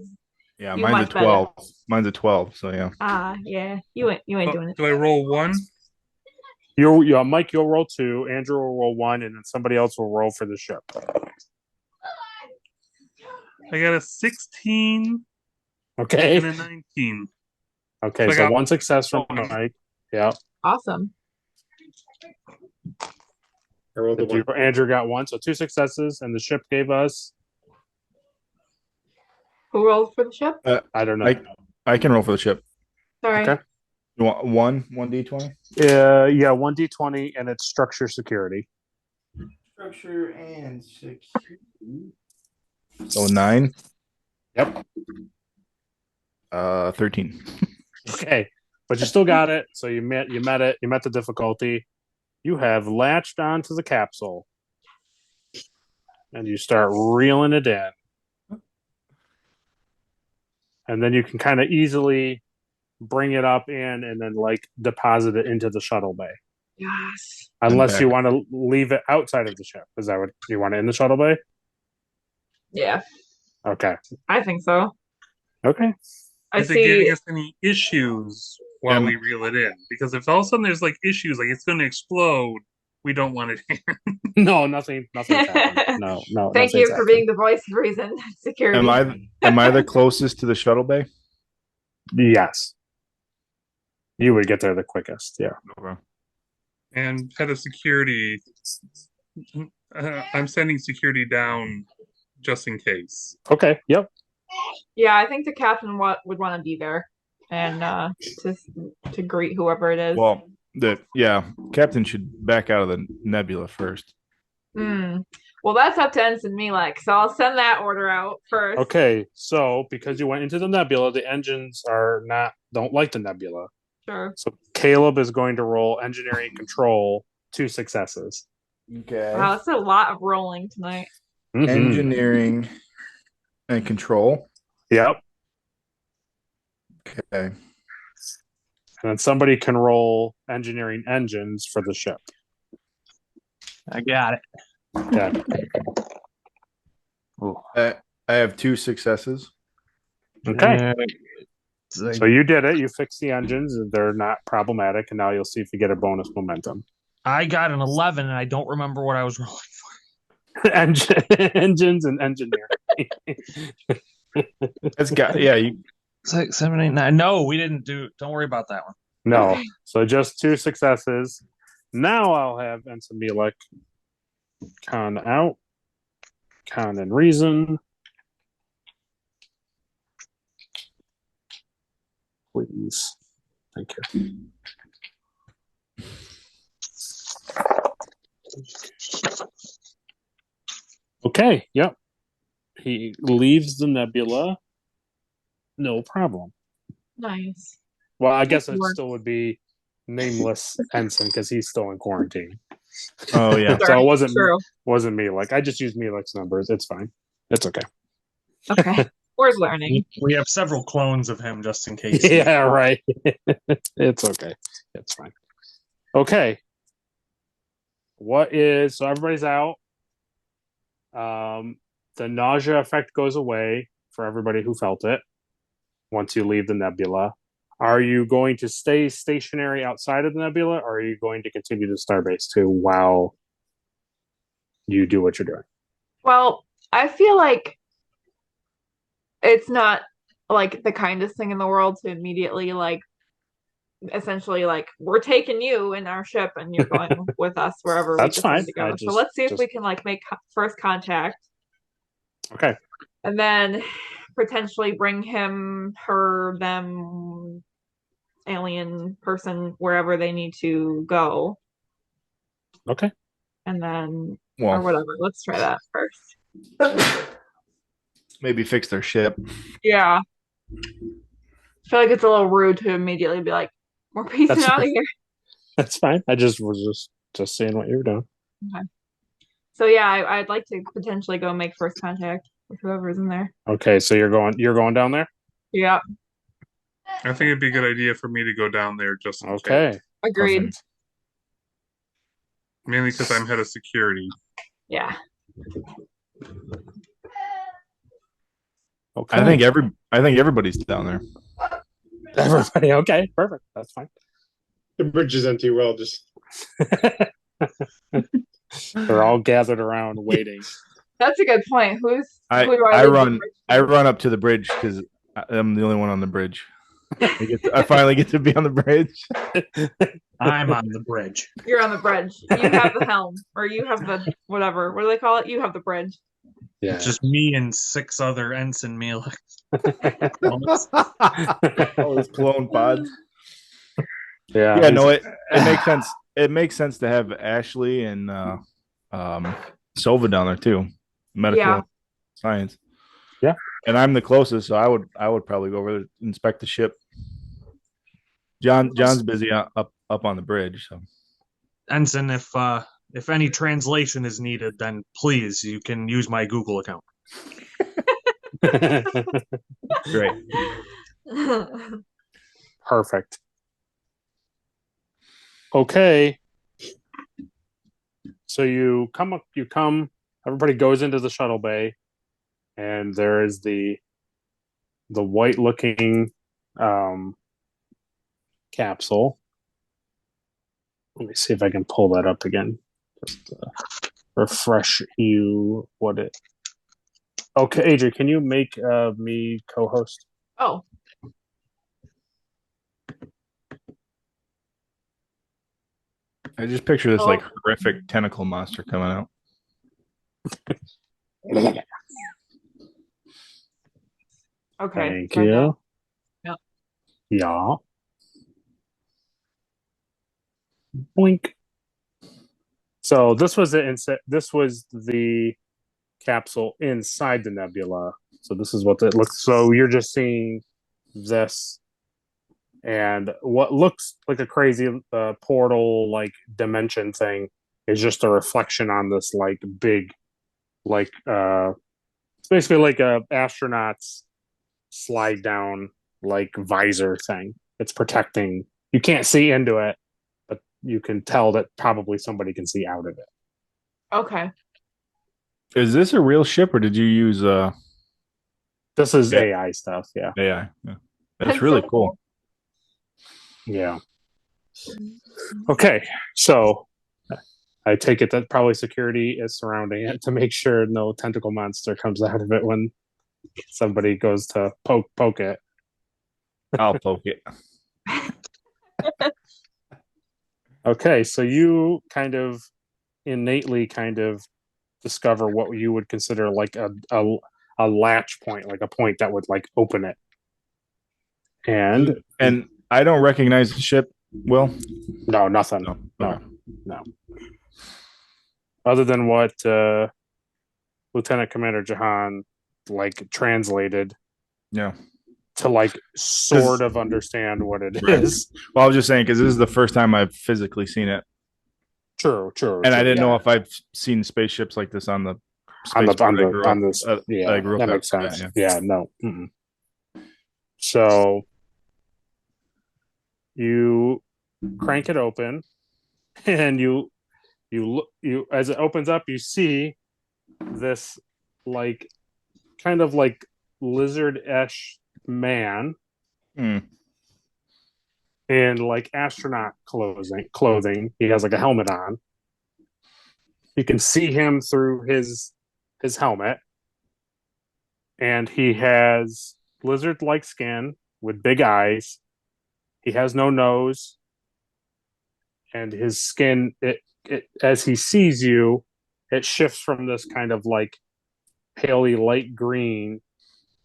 You mine's a much better. 12. Mine's a 12, so yeah. yeah, you ain't doing it. Do I roll 1? Mike, you'll roll 2. Andrew will roll 1, and then somebody else will roll for the ship. I got a 16 Okay. and a 19. Okay. So I So got one success from one. Mike. Yeah. Awesome. I rolled the one. Andrew got 1, so 2 successes, and the ship gave us. Who rolled for the ship? I don't know. I can roll for the ship. Sorry. Okay. You want one D20? Yeah, 1d20, and it's structure security. Structure and security. So 9. Yep. 13. Okay, but you still got it. So you met it. You met the difficulty. You have latched onto the capsule, and you start reeling it in, and then you can kind of easily bring it up in and then like deposit it into the shuttle bay. Yes. Unless you want to leave it outside of the ship. Is that what you want it in the shuttle bay? Yeah, Okay. I think so. Okay. I Is it giving see. us any issues while we reel it in? Because if all of a sudden there's like issues, like it's going to explode, we don't want it here. No, nothing's happened. No. Thank you nothing's for happened. being the voice of reason. Security. Am I the closest to the shuttle bay? Yes. You would get there the quickest. Yeah. Okay. And head of security, I'm sending security down just in case. Okay. Yep. Yeah, I think the captain would want to be there and to greet whoever it is. Well, captain should back out of the nebula first. Well, that's up to Ensign Milek, so I'll send that order out first. Okay. So because you went into the nebula, the engines don't like the nebula. Sure. So Caleb is going to roll engineering control 2 successes. Okay. Wow, that's a lot of rolling tonight. Mhm. Engineering and control. Yep. Okay. And then somebody can roll engineering engines for the ship. I got it. Yeah. I have 2 successes. Okay. So So you did it. You fixed the engines. They're not problematic. And now you'll see if you get a bonus momentum. I got an 11, and I don't remember what I was rolling. Engines and engineering. That's got you 6, 7, 8, 9. No, we didn't do. Don't worry about that one. No. So just 2 successes. Now I'll have Ensign Milek con out. Con and reason. Please. Thank you. Okay. Yep. He leaves the nebula. No problem. Nice. Well, I guess it Works. still would be nameless ensign because he's still in quarantine. Oh yeah. So it True. wasn't me. Like I just used Milek's numbers. It's fine. It's okay. Okay. We're learning. We have several clones of him just in case. Yeah, right. It's okay. It's fine. Okay. So everybody's out. The nausea effect goes away for everybody who felt it once you leave the nebula. Are you going to stay stationary outside of the nebula, or are you going to continue to starbase too while you do what you're doing? Well, I feel like it's not like the kindest thing in the world to immediately like essentially like we're taking you in our ship and you're going with us wherever we That's decide fine. to go. So let's see if we can like make first contact. Okay. And then potentially bring him, her, them, alien person wherever they need to go. Okay. And then Well, or whatever. Let's try that first. maybe fix their ship. Yeah. I feel like it's a little rude to immediately be like, we're piecing That's out of fine. here. That's fine. I just was just seeing what you were doing. Okay. So yeah, I'd like to potentially go make first contact with whoever's in there. Okay, so you're going down there? Yeah. I think it'd be a good idea for me to go down there just in Okay. case. Agreed. Perfect. Mainly because I'm head of security. Yeah. Okay. I think everybody's down there. Everybody okay, perfect. That's fine. The bridge is empty. Well, just They're all gathered around waiting. That's a good point. Who do I leave the run bridge I to? run up to the bridge because I'm the only one on the bridge. I finally get to be on the bridge. I'm on the bridge. You're on the bridge. You have the helm, or you have the whatever. What do they call it? You have the bridge. Yeah. It's just me and 6 other ensign meal. All those clone pods. Yeah. Yeah, no, it makes sense. It makes sense to have Ashley and Sova down there too. Medical Yeah. and science. Yeah. And I'm the closest, so I would probably go over there to inspect the ship. John's busy up on the bridge, so Ensign, if any translation is needed, then please, you can use my Google account. great. Perfect. Okay. So you come, everybody goes into the shuttle bay, and there is the white looking capsule. Let me see if I can pull that up again. Just refresh you what it. Okay, AJ, can you make me co-host? Oh, I just picture this like horrific tentacle monster coming out. okay. Thank Got you. that. Yep. Yeah. Boink. So this was the capsule inside the nebula. So this is what it looks. So you're just seeing this, and what looks like a crazy portal like dimension thing is just a reflection on this like big, like it's basically like a astronaut's slide down like visor thing. It's protecting. You can't see into it, but you can tell that probably somebody can see out of it. Okay. Is this a real ship or did you use This is Yeah. AI stuff. Yeah. AI? Yeah. That's really so cool. Yeah. Okay. So I take it that probably security is surrounding it to make sure no tentacle monster comes out of it when somebody goes to poke it. I'll poke it. Okay, so you kind of innately kind of discover what you would consider like a latch point, like a point that would like open it. And I don't recognize the ship. Well, no, nothing. no. Okay. No. Other than what Lieutenant Commander Jahan like translated. Yeah. To like sort of understand what it is. Well, I was just saying because this is the first time I've physically seen it. True. And I didn't know if I've seen spaceships like this on the this. Yeah, that makes sense. Yeah, no. Mm-mm. So you crank it open, and you as it opens up, you see this like kind of like lizard-esque man in like astronaut clothing. He has like a helmet on. You can see him through his helmet, and he has lizard-like skin with big eyes. He has no nose, and his skin, it as he sees you, it shifts from this kind of like paley light green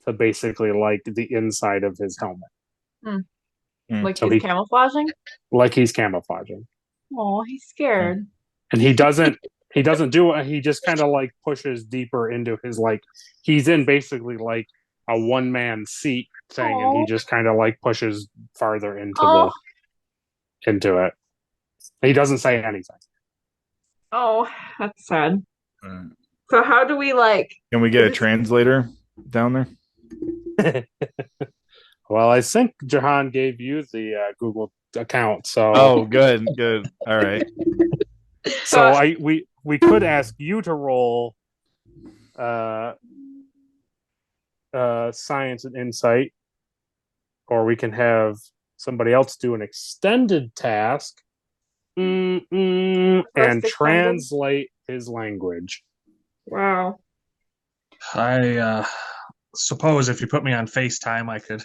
to basically like the inside of his helmet. Like So he's camouflaging? Like he's camouflaging. Oh, he's scared. And he doesn't do it. He just kind of like pushes deeper into his like he's in basically like a one-man seat thing, and he just kind of like pushes farther into it. He doesn't say anything. Oh, that's sad. So how do we like? Can we get a translator down there? Well, I think Jahan gave you the Google account, so oh, good. All right. So we could ask you to roll science and insight, or we can have somebody else do an extended task and translate his language. Wow. I suppose if you put me on FaceTime, I could.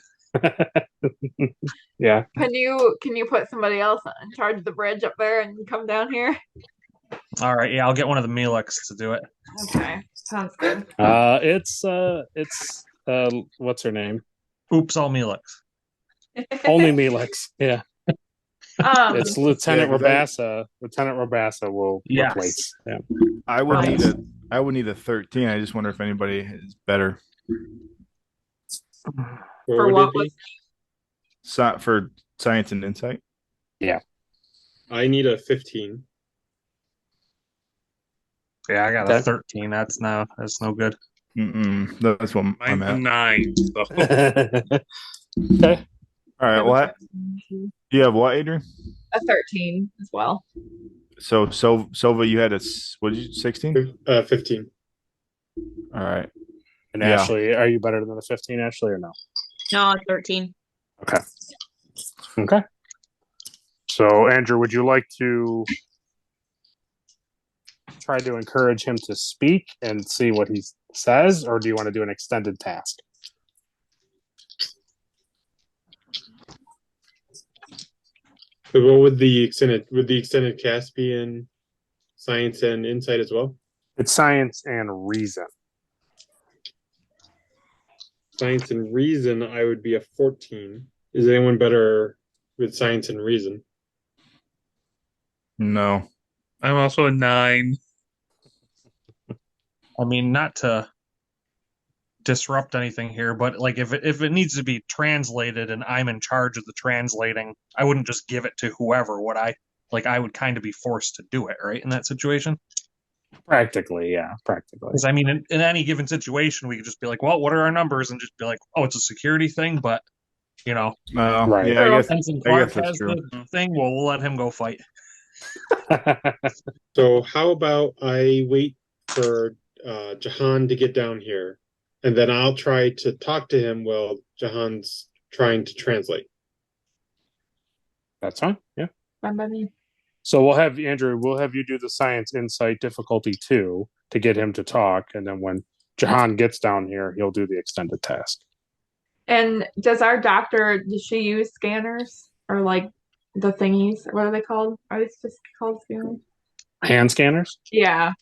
Yeah. Can you put somebody else in charge of the bridge up there and come down here? All right, yeah, I'll get one of the Melix to do it. Okay, sounds good. It's what's her name? Oops, all Melix. Only Melix. Yeah. It's Lieutenant Yeah, 'cause Rabassa. Lieutenant Rabassa will replace. Yeah. I would need a 13. I just wonder if anybody is better. For what was for science and insight? Yeah. I need a 15. Yeah, I got a 13. That's no good. That's what I'm Mine's at. a 9. So. Okay. All right. What? You have what, Adrian? A 13 as well. So Sova, you had what did you 16? 15. All right. And Ashley, are you better than a 15, Ashley, or no? No, 13. Okay. So, Andrew, would you like to try to encourage him to speak and see what he says, or do you want to do an extended task? But what would the extended cast be in science and insight as well? It's science and reason. Science and reason, I would be a 14. Is anyone better with science and reason? No. I'm also a 9. I mean, not to disrupt anything here, but like if it needs to be translated and I'm in charge of the translating, I wouldn't just give it to whoever. I would kind of be forced to do it, right? In that situation. Practically, yeah. Practically. Because I mean, in any given situation, we could just be like, "Well, what are our numbers?" and just be like, "Oh, it's a security thing," but right? Yeah, I guess Clark that's has true. the thing. Well, we'll let him go fight. So how about I wait for Jahan to get down here, and then I'll try to talk to him while Jahan's trying to translate. That's fine. Yeah. Fine by me. So we'll have Andrew. We'll have you do the science insight difficulty 2 to get him to talk, and then when Jahan gets down here, he'll do the extended task. And does she use scanners or like the thingies? What are they called? Are they just called scanners? Hand scanners? Yeah.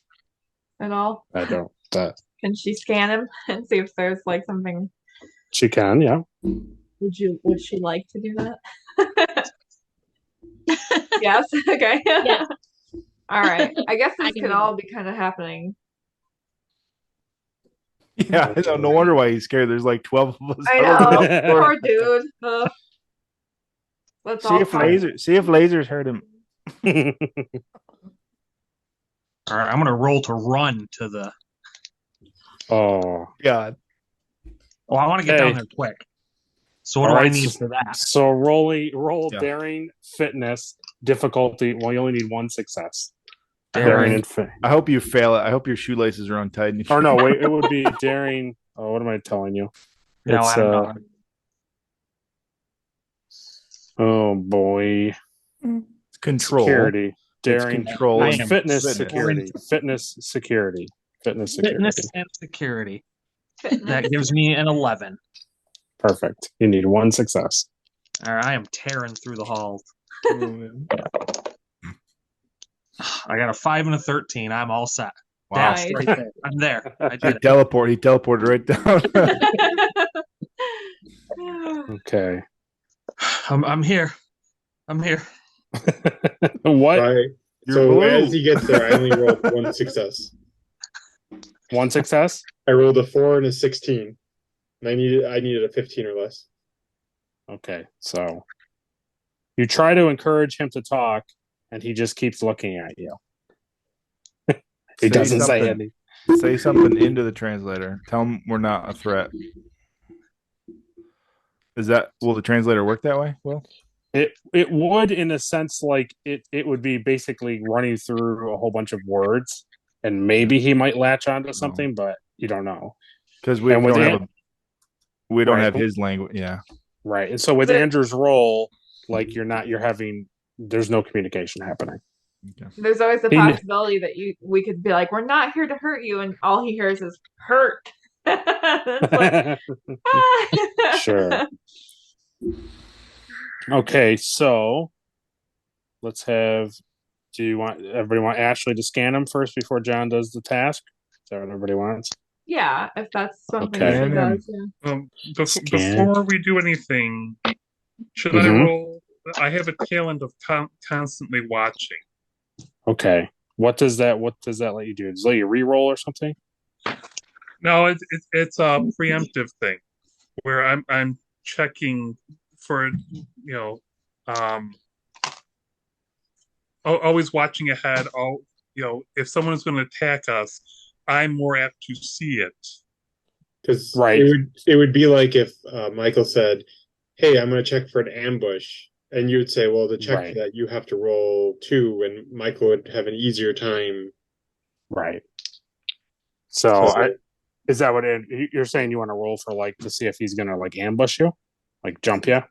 At all? I don't. Can she scan him and see if there's like something? She can, yeah. Would she like to do that? Yes. Okay. Yeah. All right. I guess this could all be kind of happening. Yeah, no wonder why he's scared. There's like 12 of us. I know. Poor dude. Let's see if lasers hurt him. All right, I'm gonna roll to run to the. Oh God! Well, I want to get down there quick. So what do I need for that? So roll daring fitness difficulty. Well, you only need 1 success. Daring and I hope you fail it. I hope your shoelaces are untied. Or no, wait, it would be daring. Oh, what am I telling you? No, It's, I'm not. Oh boy. It's control. Security. It's Daring. control. I and am Fitness, fitness. security. Fitness, security. Fitness, security. Fitness and security. Fitness. That gives me an 11. Perfect. You need one success. All right, I am tearing through the halls. I got a 5 and a 13. I'm all set. Wow. That's Nice. right there. I'm there. I He did it. teleported right down. Okay. I'm here. I'm here. What? Right. You're So blue. as he gets there, I only rolled one success. One success? I rolled a 4 and a 16. And I needed a 15 or less. Okay. So you try to encourage him to talk, and he just keeps looking at you. He doesn't say something. anything. Say something into the translator. Tell him we're not a threat. Will the translator work that way? Well, It would, in a sense, like it would be basically running through a whole bunch of words, and maybe he might latch onto something, but you don't know. because we And with don't Right. have his language. Yeah. Right. And so with Andrew's role, like there's no communication happening. There's always the He kn- possibility that we could be like, we're not here to hurt you, and all he hears is hurt. It's like, ah. Sure. Okay, so let's have. Do you want everybody want Ashley to scan him first before John does the task? Is that what everybody wants? Yeah, if that's something Okay. that he Yeah. does. Yeah. Scan. Before we do anything, should I Mhm. roll? I have a talent of constantly watching. Okay. What does that let you do? Does it let you re-roll or something? No, it's a preemptive thing where I'm checking for always watching ahead. If someone's going to attack us, I'm more apt to see it. Because Right. it would be like if Michael said, "Hey, I'm going to check for an ambush," and you would say, "Well, to check Right. for that, you have to roll 2," and Michael would have an easier time. Right. So is that what you're saying? You want to roll for to see if he's gonna ambush you, jump you?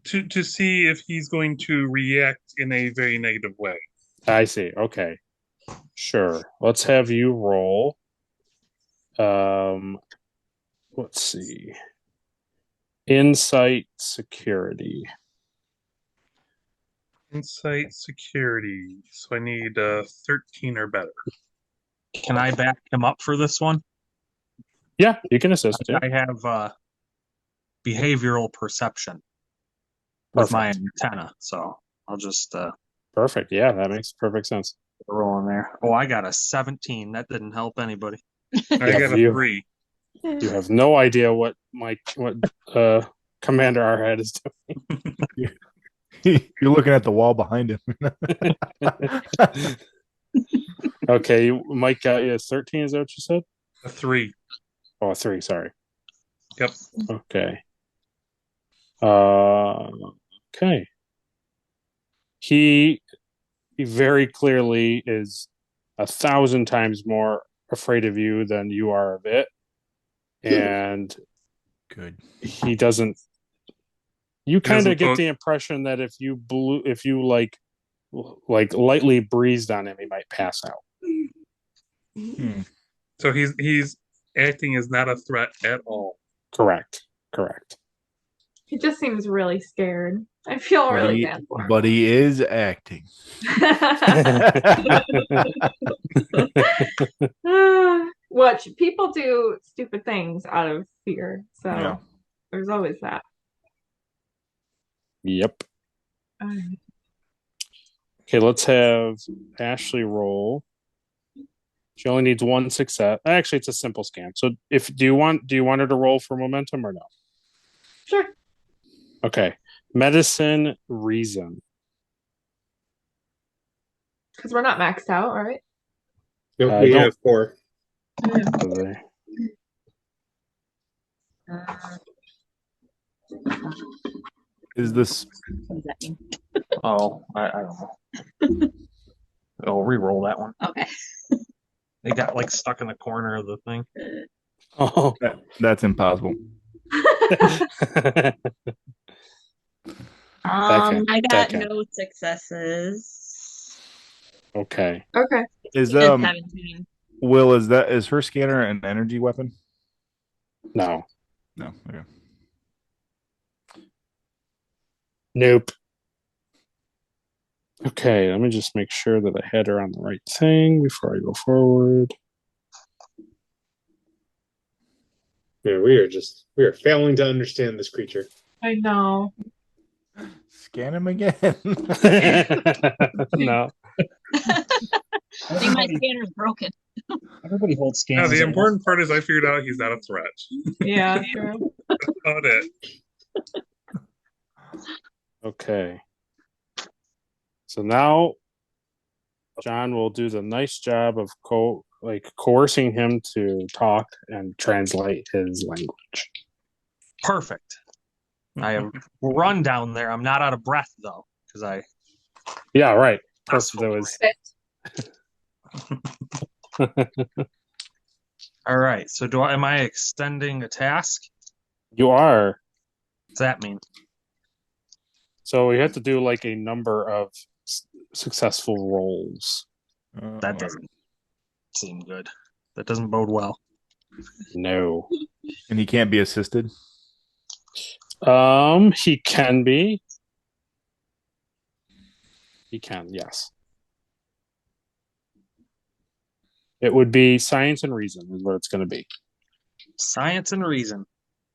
To see if he's going to react in a very negative way. I see. Okay. Sure. Let's have you roll. Let's see. Insight security. Insight security. So I need 13 or better. Can I back him up for this one? Yeah, you can assist. Yeah. I have behavioral perception with my antenna, so I'll just Perfect. Yeah, that makes perfect sense. roll in there. Oh, I got a 17. That didn't help anybody. I got a 3. You have no idea what Commander Arhead is doing. You're looking at the wall behind him. Okay, Mike got you a 13. Is that what you said? A 3. Oh, a 3. Sorry. Yep. Okay. Okay. He very clearly is 1,000 times more afraid of you than you are of it, and Good. he doesn't. You kind of doesn't get look- the impression that if you lightly breezed on him, he might pass out. So he's acting as not a threat at all. Correct. He just seems really scared. I feel really bad for him. But he is acting. Which people do stupid things out of fear. So Yeah. there's always that. Yep. Alright. Okay, let's have Ashley roll. She only needs one success. Actually, it's a simple scan. So, do you want her to roll for momentum or no? Sure. Okay, medicine reason. Because we're not maxed out, all right? Nope, we don't- have 4. Is this What does that mean? Oh, I don't know. I'll re-roll that one. Okay. They got stuck in the corner of the thing. Oh. that's impossible? I got can. no successes. Okay. Okay. Is He did 17. Will, is her scanner an energy weapon? No. No. Okay. Nope. Okay, let me just make sure that I had her on the right thing before I go forward. Yeah, we are failing to understand this creature. I know. Scan him again. No. I think my scanner's broken. Everybody holds Yeah, scanners. the important part is I figured out he's not a threat. Yeah, true. That's about it. Okay. So now John will do the nice job of coercing him to talk and translate his language. Perfect. I have run down there. I'm not out of breath though, because Yeah, right. That's That was all right. So am I extending a task? you are. What's that mean? So we have to do like a number of successful rolls. That doesn't seem good. That doesn't bode well. No. And he can't be assisted. He can be. He can, yes. It would be science and reason is what it's going to be. Science and reason.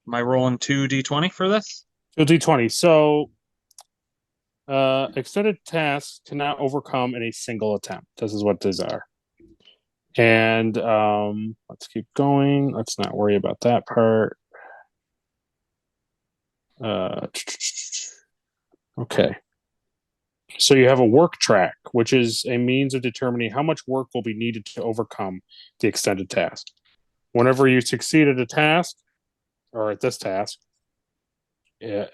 Am I rolling 2d20 for this? 2d20. So, extended tasks cannot overcome in a single attempt. This is what these are. And let's keep going. Let's not worry about that part. Okay. So you have a work track, which is a means of determining how much work will be needed to overcome the extended task. Whenever you succeed at a task, or at this task, it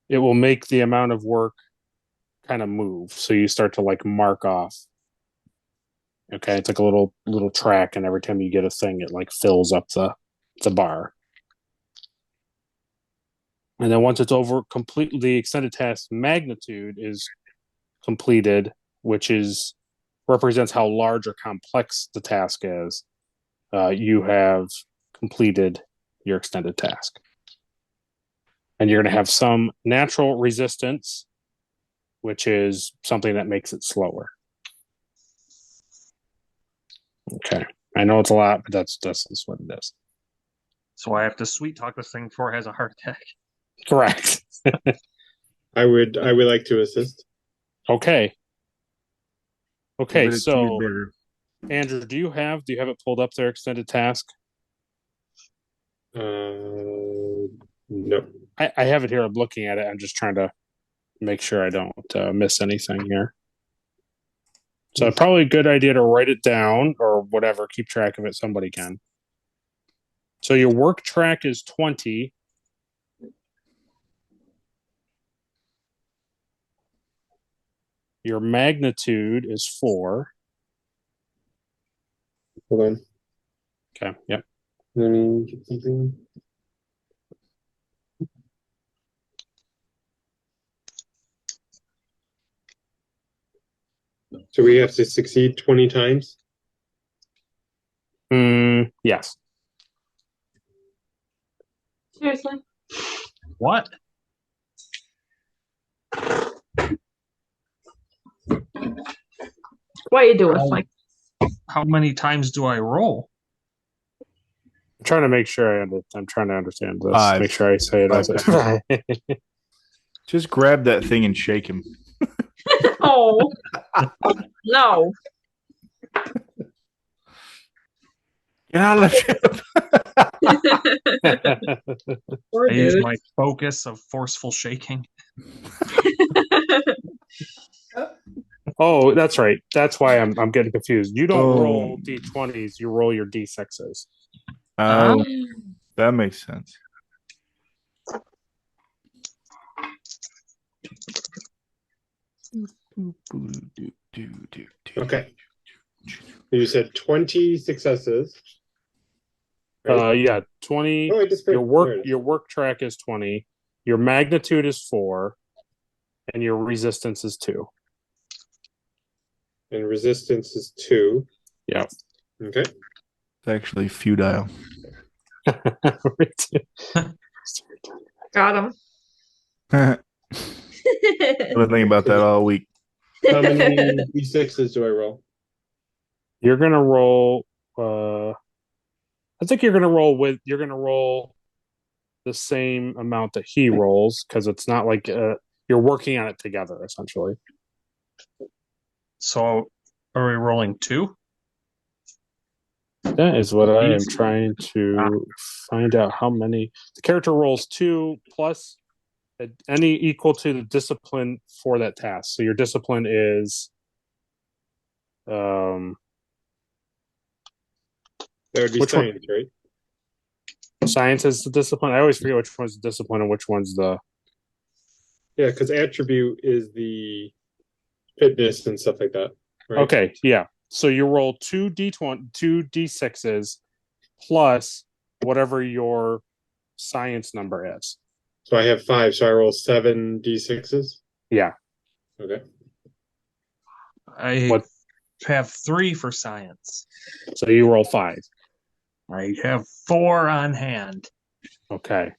will make the amount of work kind of move. So you start to like mark off. Okay, it's like a little track, and every time you get a thing, it like fills up the bar. And then once it's over, completely the extended task magnitude is completed, which represents how large or complex the task is. You have completed your extended task. And you're going to have some natural resistance, which is something that makes it slower. Okay. I know it's a lot, but that's what it is. So I have to sweet talk this thing before it has a heart attack. Correct. I would like to assist. Okay. Okay, Give it a so cheeseburger. Andrew, do you have it pulled up their extended task? No. I have it here. I'm looking at it. I'm just trying to make sure I don't miss anything here. So probably a good idea to write it down or whatever. Keep track of it. Somebody can. So your work track is 20. Your magnitude is 4. Hold on. Okay. Yep. Let me get something. So we have to succeed 20 times? Yes. Seriously? What? What are you doing? Like, How many times do I roll? I'm trying to make sure I'm trying to understand this. 5. Make sure I say it as it. Just grab that thing and shake him. oh no! Get out of the ship. Poor I use dude. my focus of forceful shaking. Oh, that's right. That's why I'm getting confused. You don't Oh. roll d20s. You roll your d6s. Oh, that makes sense. Okay. You said 20 successes. Right? Yeah, 20. Oh, I just Your work track is 20. Your magnitude is 4. and your resistance is 2. And resistance is 2. Yeah. Okay. It's actually futile. Got him. I've been thinking about that all week. How many d6s do I roll? You're gonna roll. I think you're gonna roll the same amount that he rolls because it's not like you're working on it together essentially. So are we rolling 2? That is what I am trying to find out. How many the character rolls 2 plus any equal to the discipline for that task. So your discipline is That would be which one? science, right? Science is the discipline. I always forget which one's the discipline and which one's the. Yeah, because attribute is the fitness and stuff like that. Right? Okay, yeah. So you roll 2d20, 2d6s plus whatever your science number is. So I have 5, so I roll 7 d6s. Yeah. Okay. I What? have 3 for science. So you roll 5. I have 4 on hand. Okay.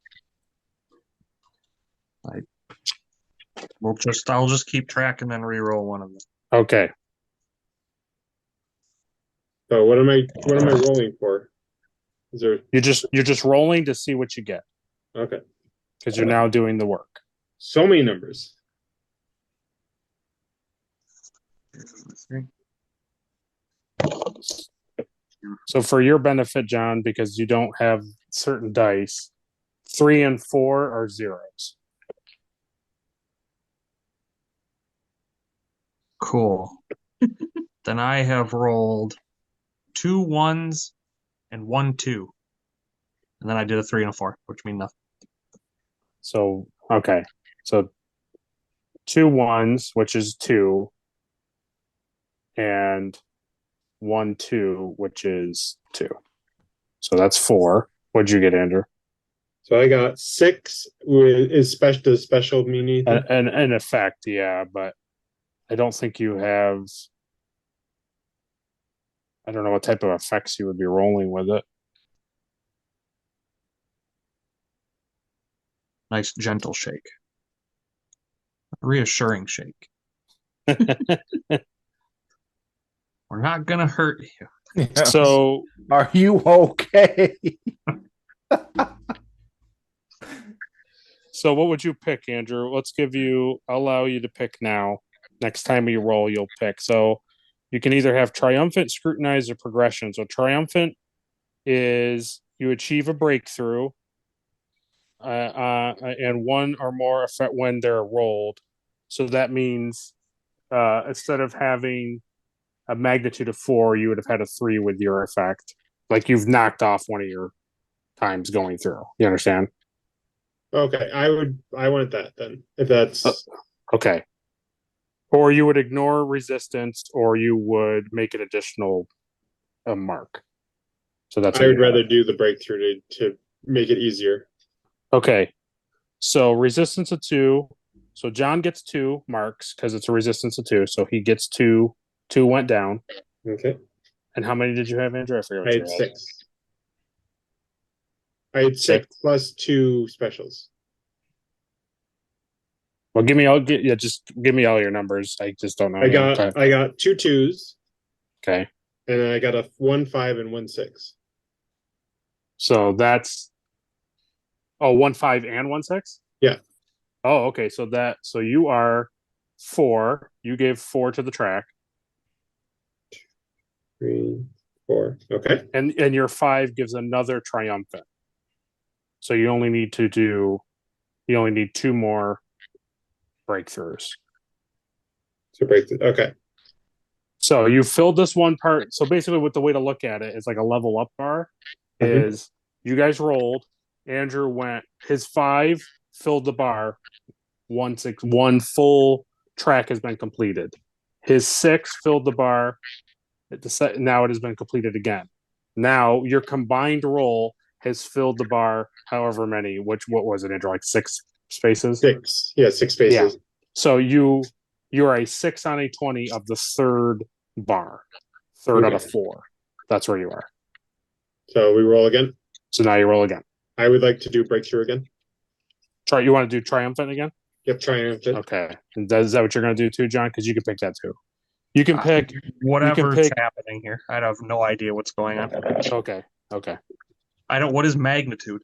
I'll just keep track and then re-roll one of them. Okay. So what am I rolling for? Is there You're just rolling to see what you get okay? because you're now doing the work. So many numbers. So for your benefit, John, because you don't have certain dice, 3 and 4 are zeros. Cool. Then I have rolled 2 1s and 1 2. And then I did a 3 and a 4, which mean nothing. So okay. So 2 1s, which is 2, and 1 2, which is 2. So that's 4. What'd you get, Andrew? So I got 6. Is special? Does special mean anything? An effect, yeah, but I don't think you have. I don't know what type of effects you would be rolling with it. Nice gentle shake. Reassuring shake. We're not gonna hurt you. Yeah. So Are you okay? So what would you pick, Andrew? I'll allow you to pick now. Next time you roll, you'll pick. So you can either have triumphant, scrutinize, or progression. So triumphant is you achieve a breakthrough and one or more effect when they're rolled. So that means instead of having a magnitude of 4, you would have had a 3 with your effect. Like you've knocked off one of your times going through. You understand? Okay, I wanted that then. If that's Okay. Or you would ignore resistance, or you would make an additional mark. So that's. I would rather do the breakthrough to make it easier. Okay. So resistance of 2. So John gets 2 marks because it's a resistance of 2. So he gets 2. 2 went down. Okay. And how many did you have, Andrew? I forget what I you had had. 6. I had 6 plus 2 specials. Well, just give me all your numbers. I just don't know. I got 2 2s. Okay. And then I got a 1 5 and 1 6. So that's 1 5 and 1 6? Yeah. Oh, okay. So you are 4. You gave 4 to the track. 3, 4. Okay. And your 5 gives another triumphant. So you only need 2 more breakthroughs. To break the okay. So you filled this one part. So basically what the way to look at it is like a level up bar is you guys rolled. Andrew went, his 5 filled the bar. 1 6, 1 full track has been completed. His 6 filled the bar. Now it has been completed again. Now your combined roll has filled the bar however many, what was it, Andrew? Like 6 spaces? 6. Yeah, 6 spaces. So you are a 6 on a 20 of the third bar, third out of 4. That's where you are. So we roll again. So now you roll again. I would like to do breakthrough again. Try. You want to do triumphant again? Yep, triumphant. Okay. And is that what you're going to do too, John? Because you can pick that too. You can pick Whatever's happening here. I have no idea what's going on. Okay. I don't. What is magnitude?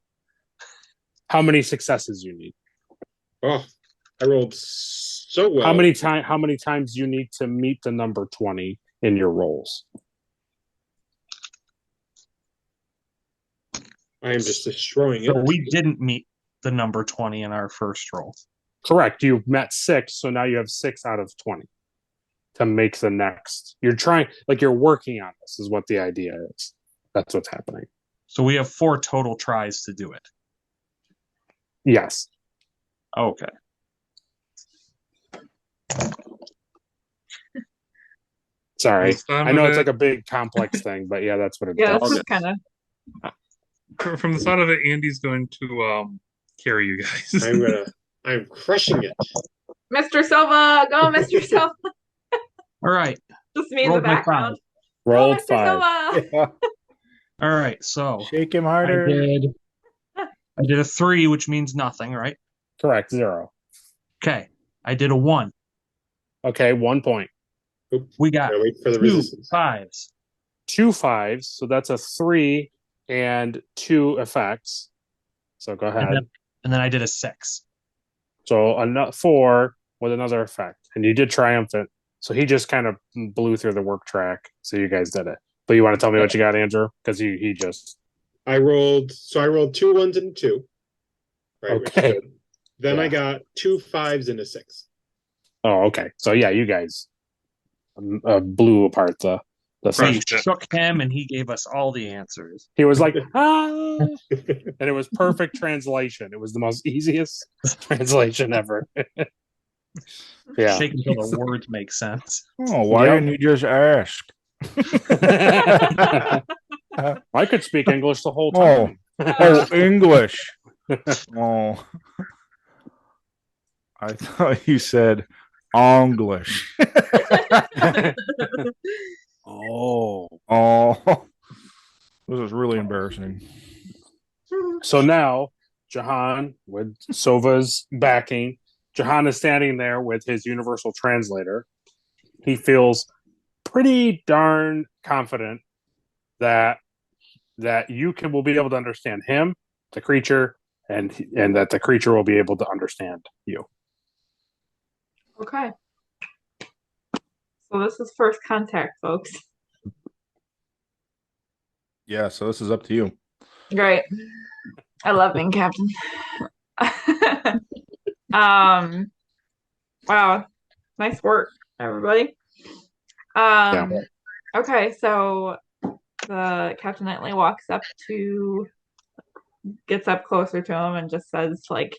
How many successes you need? Oh, I rolled so well. How many times you need to meet the number 20 in your rolls? I am just destroying So it. we didn't meet the number 20 in our first roll. Correct. You've met 6, so now you have 6 out of 20 to make the next. You're trying, like you're working on this, is what the idea is. That's what's happening. So we have 4 total tries to do it. Yes. Okay. Sorry. Some I know of it's it- like a big complex thing, but yeah, that's what it Yeah, does. this is kind of. From the sound of it, Andy's going to carry you guys. I'm crushing it. Mr. Silva, go, Mr. Silva. All right. Just me in the Rolled my background. Rolled Go, Mr. 5. Silva. Yeah. All right. So Shake him I harder. did a 3, which means nothing, right? Correct. 0. Okay. I did a 1. Okay, 1 point. We got Gotta wait for the 2 resistance. 5s. 2 5s, so that's a 3 and 2 effects. So go ahead. And then I did a 6. So a 4 with another effect, and you did triumphant. So he just kind of blew through the work track. So you guys did it. But you want to tell me what you got, Andrew? Because he just. I rolled 2 1s and a 2. Right. Okay. Which is good. Then Yeah. I got 2 5s and a 6. Oh, okay. So yeah, you guys blew apart the We thing. shook him, and he gave us all the answers. He was like, and it was perfect translation. It was the most easiest translation ever. Yeah. Shake until the words make sense. Oh, why Yep. didn't you just ask? I could speak English the whole Oh, time. oh, English. Oh, I thought you said English. Oh. Oh, this is really embarrassing. So now, Jahan, with Sova's backing, Jahan is standing there with his universal translator. He feels pretty darn confident that you will be able to understand him, the creature, and that the creature will be able to understand you. Okay. So this is first contact, folks. Yeah, so this is up to you. Great. I love being captain. Wow. Nice work, everybody. Okay, so the Captain Knightley gets up closer to him and just says, like,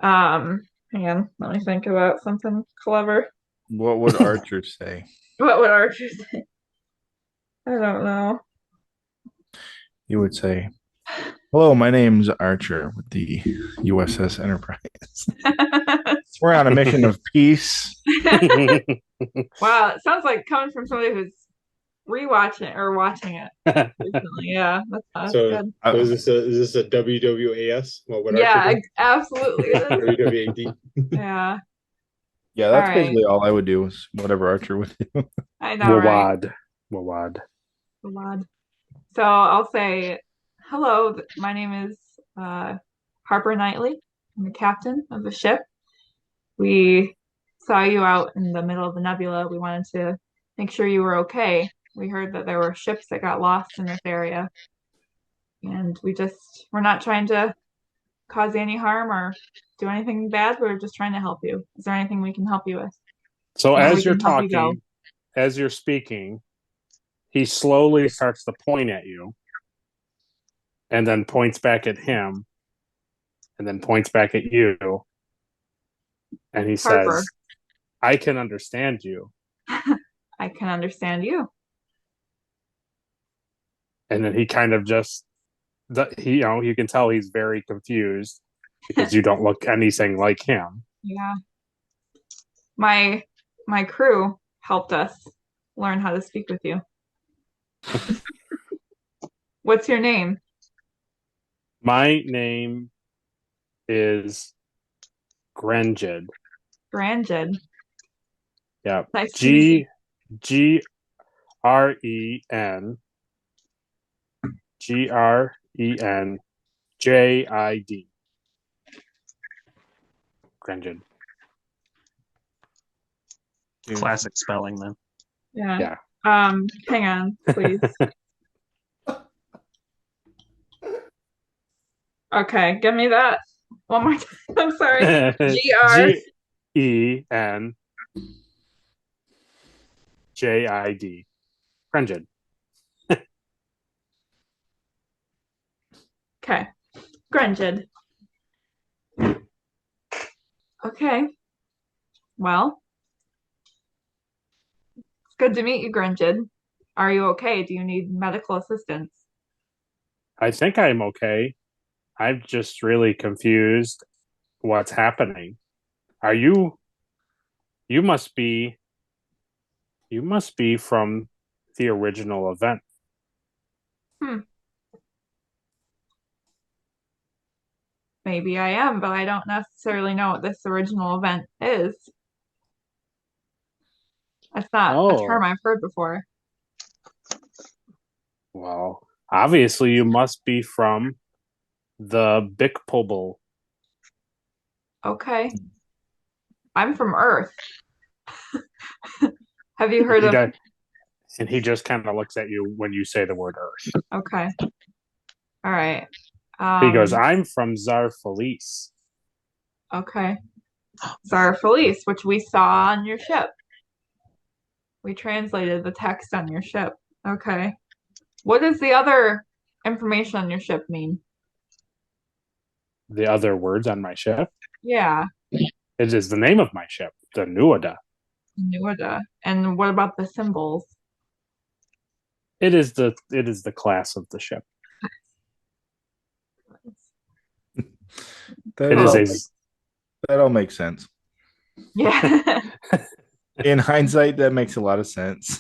hang on, let me think about something clever. What would Archer say? What would Archer say? I don't know. He would say, "Hello, my name's Archer with the U.S.S. Enterprise. We're on a mission of peace." Wow, it sounds like coming from somebody who's rewatching it or watching it recently. Yeah, that's So, good. is this a WWAS? What would Yeah, Archer do? absolutely. It is. WWAD. Yeah, Yeah, that's All right. basically all I would do is whatever Archer would do. I know, right? Wawad. Lad. So I'll say, hello, my name is Harper Knightley. I'm the captain of the ship. We saw you out in the middle of the nebula. We wanted to make sure you were okay. We heard that there were ships that got lost in this area. And we're not trying to cause you any harm or do anything bad. We're just trying to help you. Is there anything we can help you with? So Yeah, we as you're can help you go. talking, as you're speaking, he slowly starts to point at you and then points back at him and then points back at you. And he Harper. says, "I can understand you." I can understand you. And then he kind of just, you can tell he's very confused because you don't look anything like him. Yeah. My crew helped us learn how to speak with you. What's your name? My name is Grenjid. Granjid. Yeah. Nice to meet you. Grenjid. Grenjid. Classic spelling then. Yeah. Yeah. Hang on, please. Okay, give me that one more time. I'm sorry. GR. Grenjid. Grenjid. Okay. Grunted. Okay. Well, it's good to meet you, Grunted. Are you okay? Do you need medical assistance? I think I'm okay. I'm just really confused what's happening. Are you must be from the original event. Maybe I am, but I don't necessarily know what this original event is. That's not a term I've heard before. Well, obviously you must be from the Big Pobble. Okay. I'm from Earth. Have you heard of... And he just kind of looks at you when you say the word Earth. Okay. All right. He goes, I'm from Zarfelice. Okay. Zarfelice, which we saw on your ship. We translated the text on your ship. Okay. What does the other information on your ship mean? The other words on my ship? Yeah. It is the name of my ship, the Nuada. Nuada. And what about the symbols? It is the class of the ship. That all makes sense. Yeah. In hindsight, that makes a lot of sense.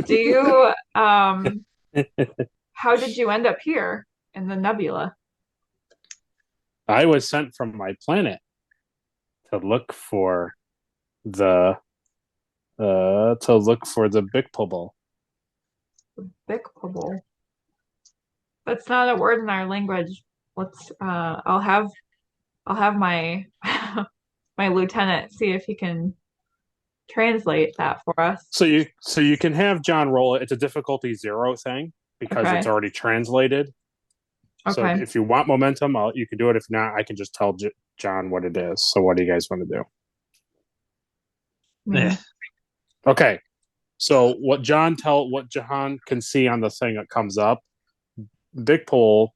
Do you how did you end up here in the nebula? I was sent from my planet to look for the Big Pobble. Big Pobble. That's not a word in our language. Let's I'll have my my lieutenant see if he can translate that for us. So you can have John roll it. It's a difficulty 0 thing because it's already translated. So if you want momentum, you can do it. If not, I can just tell John what it is. So what do you guys want to do? Yeah. Okay. So what John can see on the thing that comes up, Big Pole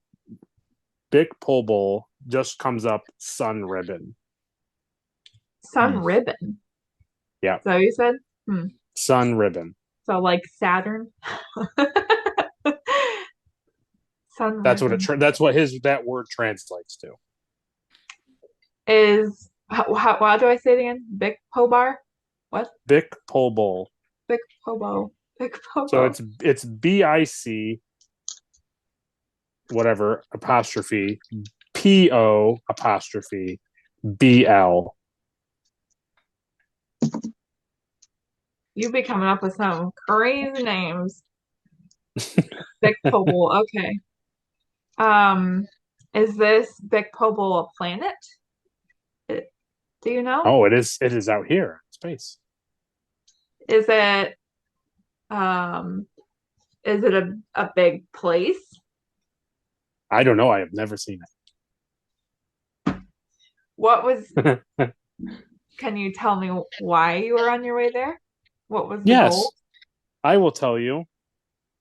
Bowl just comes up sun ribbon. Sun ribbon. Yeah. So you said? Sun ribbon. So like Saturn. Sun That's ribbon. that's what that word translates to. Is how do I say it again? Big Pobar? What? Big Pole Bowl. Big Pobo. Big Pobo. So it's BIC whatever apostrophe PO apostrophe BL. You be coming up with some crazy names. Big Pobo. Okay. Is this Big Pobo a planet? Do you know? Oh, it is out here in space. Is it a big place? I don't know. I have never seen it. What was Can you tell me why you were on your way there? What was the goal? I will tell you.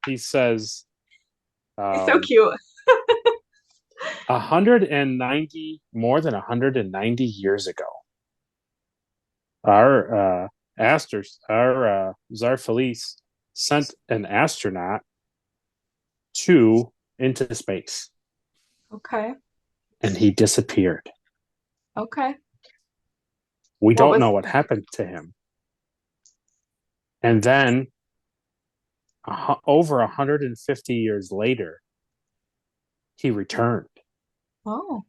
He says he's so cute. more than 190 years ago. Our Zarfelice sent an astronaut into space. Okay. And he disappeared. Okay. We What don't was- know what happened to him. And then, over 150 years later, he returned. Oh.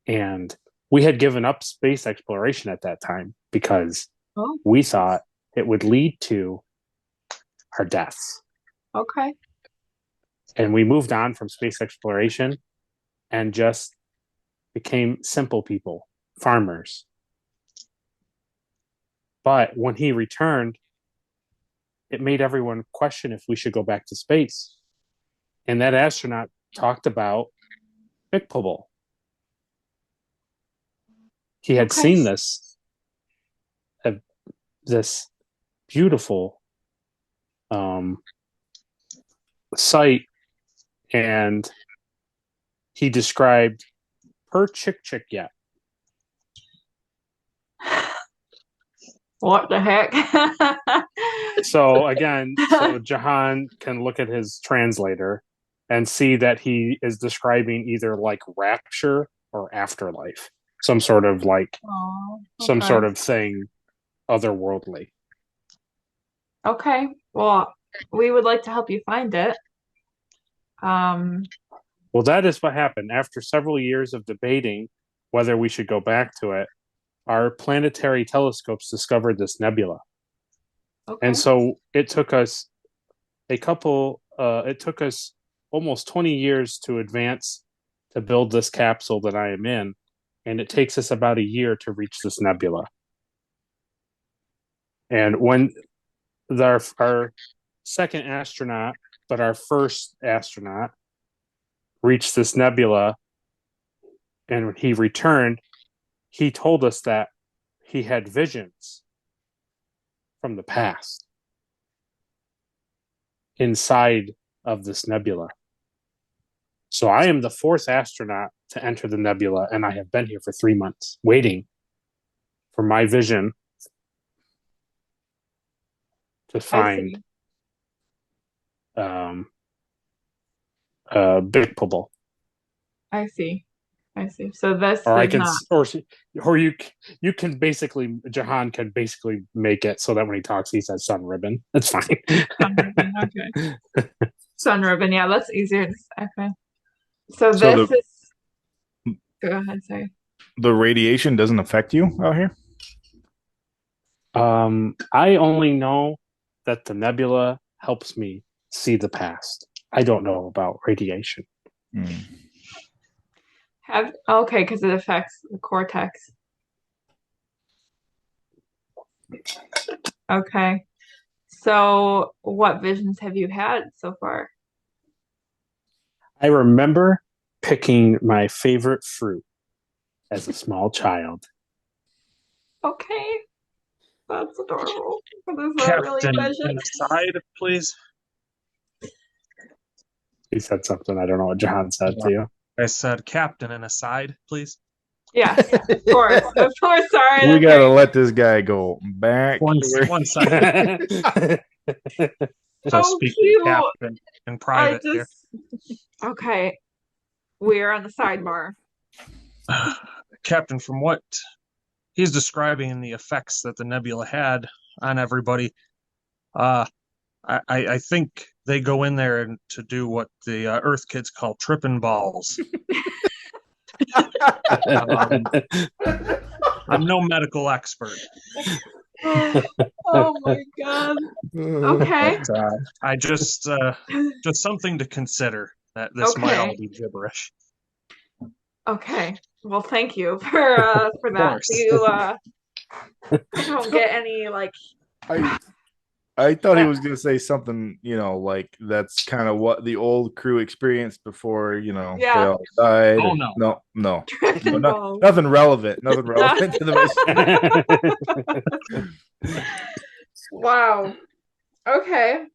And we had given up space exploration at that time because Oh. we thought it would lead to our deaths. Okay. And we moved on from space exploration and just became simple people, farmers. But when he returned, it made everyone question if we should go back to space. And that astronaut talked about Bigpubble. He had Okay. seen this beautiful site, and he described per chick yet. What the heck? So again, so Jahan can look at his translator and see that he is describing either like rapture or afterlife, some sort of like Oh, some okay. sort of thing otherworldly. Okay. Well, we would like to help you find it. Well, that is what happened. After several years of debating whether we should go back to it, our planetary telescopes discovered this nebula. Okay. And so it took us almost 20 years to advance to build this capsule that I am in. And it takes us about a year to reach this nebula. And when our second astronaut, but our first astronaut, reached this nebula, and when he returned, he told us that he had visions from the past inside of this nebula. So I am the fourth astronaut to enter the nebula, and I have been here for 3 months waiting for my vision to find Bigpubble. I see. So this Or I is can, not. or you can basically, Jahan can basically make it so that when he talks, he says sun ribbon. That's fine. Sun ribbon, okay. Sun ribbon, yeah, that's easier to say. Okay. So this is. Go ahead, sorry. The radiation doesn't affect you out here? I only know that the nebula helps me see the past. I don't know about radiation. Okay, because it affects the cortex. Okay. So what visions have you had so far? I remember picking my favorite fruit as a small child. Okay. That's adorable. But is that really a Captain, vision? an aside, please. He said something. I don't know what John said to you. I said, Captain, an aside, please. Yes, of course. Of course, sorry. We gotta let this guy go back. One second. So speak to cute. the captain in private here. Okay. We're on the sidebar. Captain, from what he's describing the effects that the nebula had on everybody, I think they go in there and to do what the Earth kids call tripping balls. I'm no medical expert. Oh my god. Okay. But, I just something to consider that this might all be gibberish. Okay. Well, thank you for that. Do you don't get any like I thought he was gonna say something, like that's kind of what the old crew experienced before, they all died. Oh, no. No, balls. nothing relevant. Nothing relevant to the mission. Wow. Okay.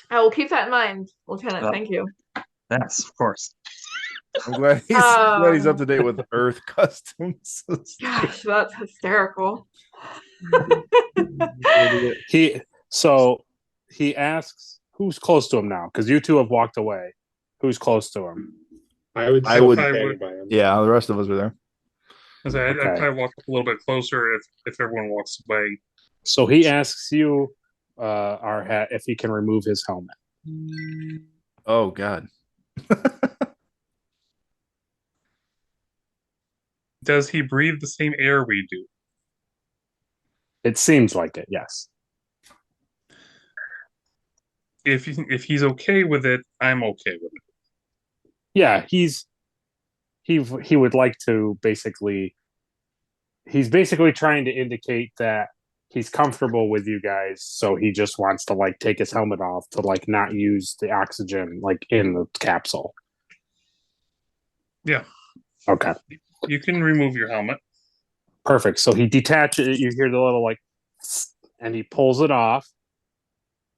I will keep that in mind, Lieutenant. Thank you. Yes, of course. I'm glad he's up to date with Earth customs. Gosh, that's hysterical. He asks who's close to him now, because you two have walked away. Who's close to him? I would I still would- be I standing would- by him. Yeah, the rest of us were there. I'd Okay. probably walk up a little bit closer if everyone walks away. So he asks you, our hat, if he can remove his helmet. Oh God. Does he breathe the same air we do? It seems like it, yes. If he's okay with it, I'm okay with it. Yeah, he would like to he's basically trying to indicate that he's comfortable with you guys, so he just wants to like take his helmet off to like not use the oxygen like in the capsule. Yeah. Okay. You can remove your helmet. Perfect. So he detaches it, you hear the little like and he pulls it off.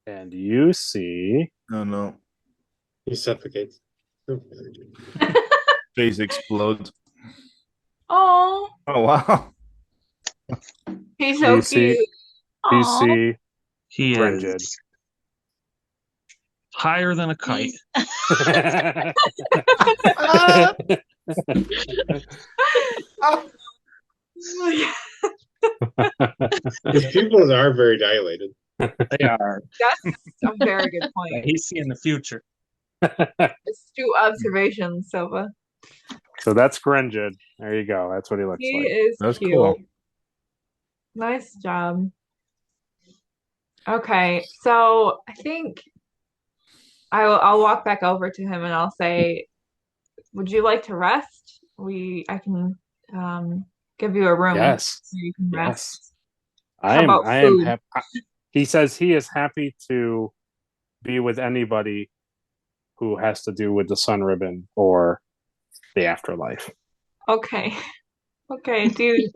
And you see Oh no. He suffocates. Face explodes. Oh, Oh wow. he's so You see- cute. you Aw. see He Brendan. is higher than a kite. His pupils are very dilated. They are. That's a very good point. He's seeing the future. Astute observation, Silva. So that's Grenjid. There you go. That's what he looks He like. is That's cute. cool. Nice job. Okay, so I think I'll walk back over to him and I'll say, "Would you like to rest? I can give you a room Yes. where you can rest." I How am about I am food? happy. He says he is happy to be with anybody who has to do with the sun ribbon or the afterlife. Okay, okay, dude.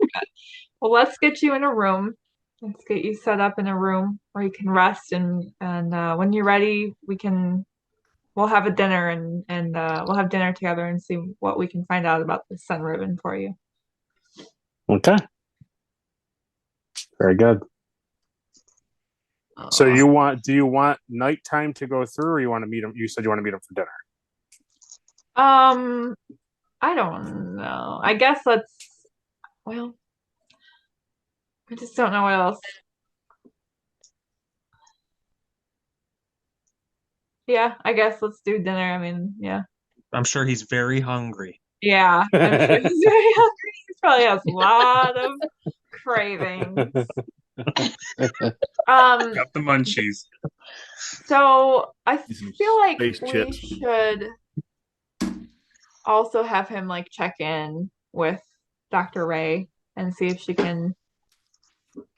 Well, let's get you in a room. Let's get you set up in a room where you can rest, and when you're ready, we'll have a dinner and we'll have dinner together and see what we can find out about the sun ribbon for you. Okay. Very good. So do you want nighttime to go through, or you want to meet him? You said you want to meet him for dinner. I don't know. I guess well, I just don't know what else. Yeah, I guess let's do dinner. I mean, yeah. I'm sure he's very hungry. Yeah, I'm sure he's very hungry. He probably has a lot of cravings. Got the munchies. So I Some feel like space we chips. should also have him like check in with Dr. Ray and see if she can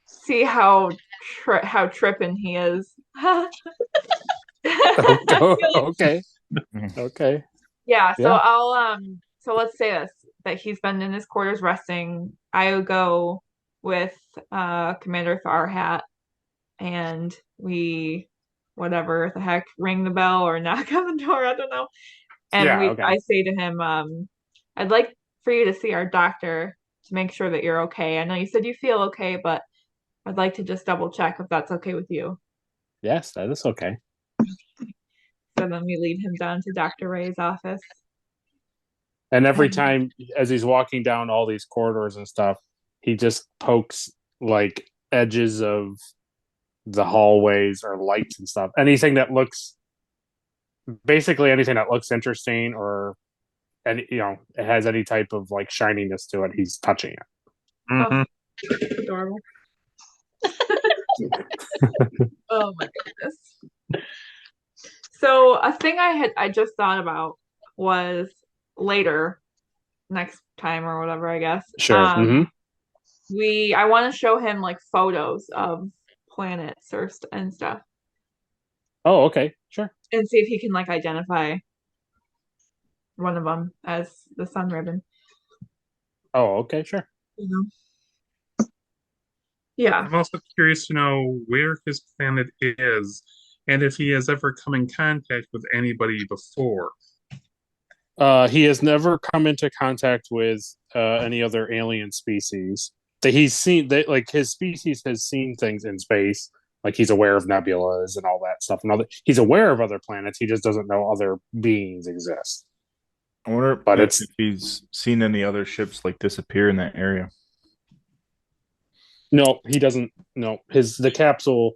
see how tripping he is. Okay. Mhm. Okay. Yeah, so Yeah. so let's say that he's been in his quarters resting. I would go with Commander Farhat and we whatever the heck, ring the bell or knock on the door, I don't know. And Yeah, okay. I say to him, I'd like for you to see our doctor to make sure that you're okay. I know you said you feel okay, but I'd like to just double check if that's okay with you. Yes, that is okay. So then we lead him down to Dr. Ray's office. And every time as he's walking down all these corridors and stuff, he just pokes like edges of the hallways or lights and stuff. Anything that looks interesting or any it has any type of like shininess to it, he's touching it. Mhm. Adorable. Oh my goodness. So a thing I just thought about was later, next time or whatever, I guess. Sure. I want to show him like photos of planets and stuff, Oh, okay. Sure. and see if he can like identify one of them as the sun ribbon. Oh, okay. Sure. You know? Yeah. I'm also curious to know where his planet is and if he has ever come in contact with anybody before. He has never come into contact with any other alien species. That he's seen that like his species has seen things in space. Like he's aware of nebulas and all that stuff. He's aware of other planets. He just doesn't know other beings exist. I wonder But if it's he's seen any other ships like disappear in that area. no, he doesn't. No, the capsule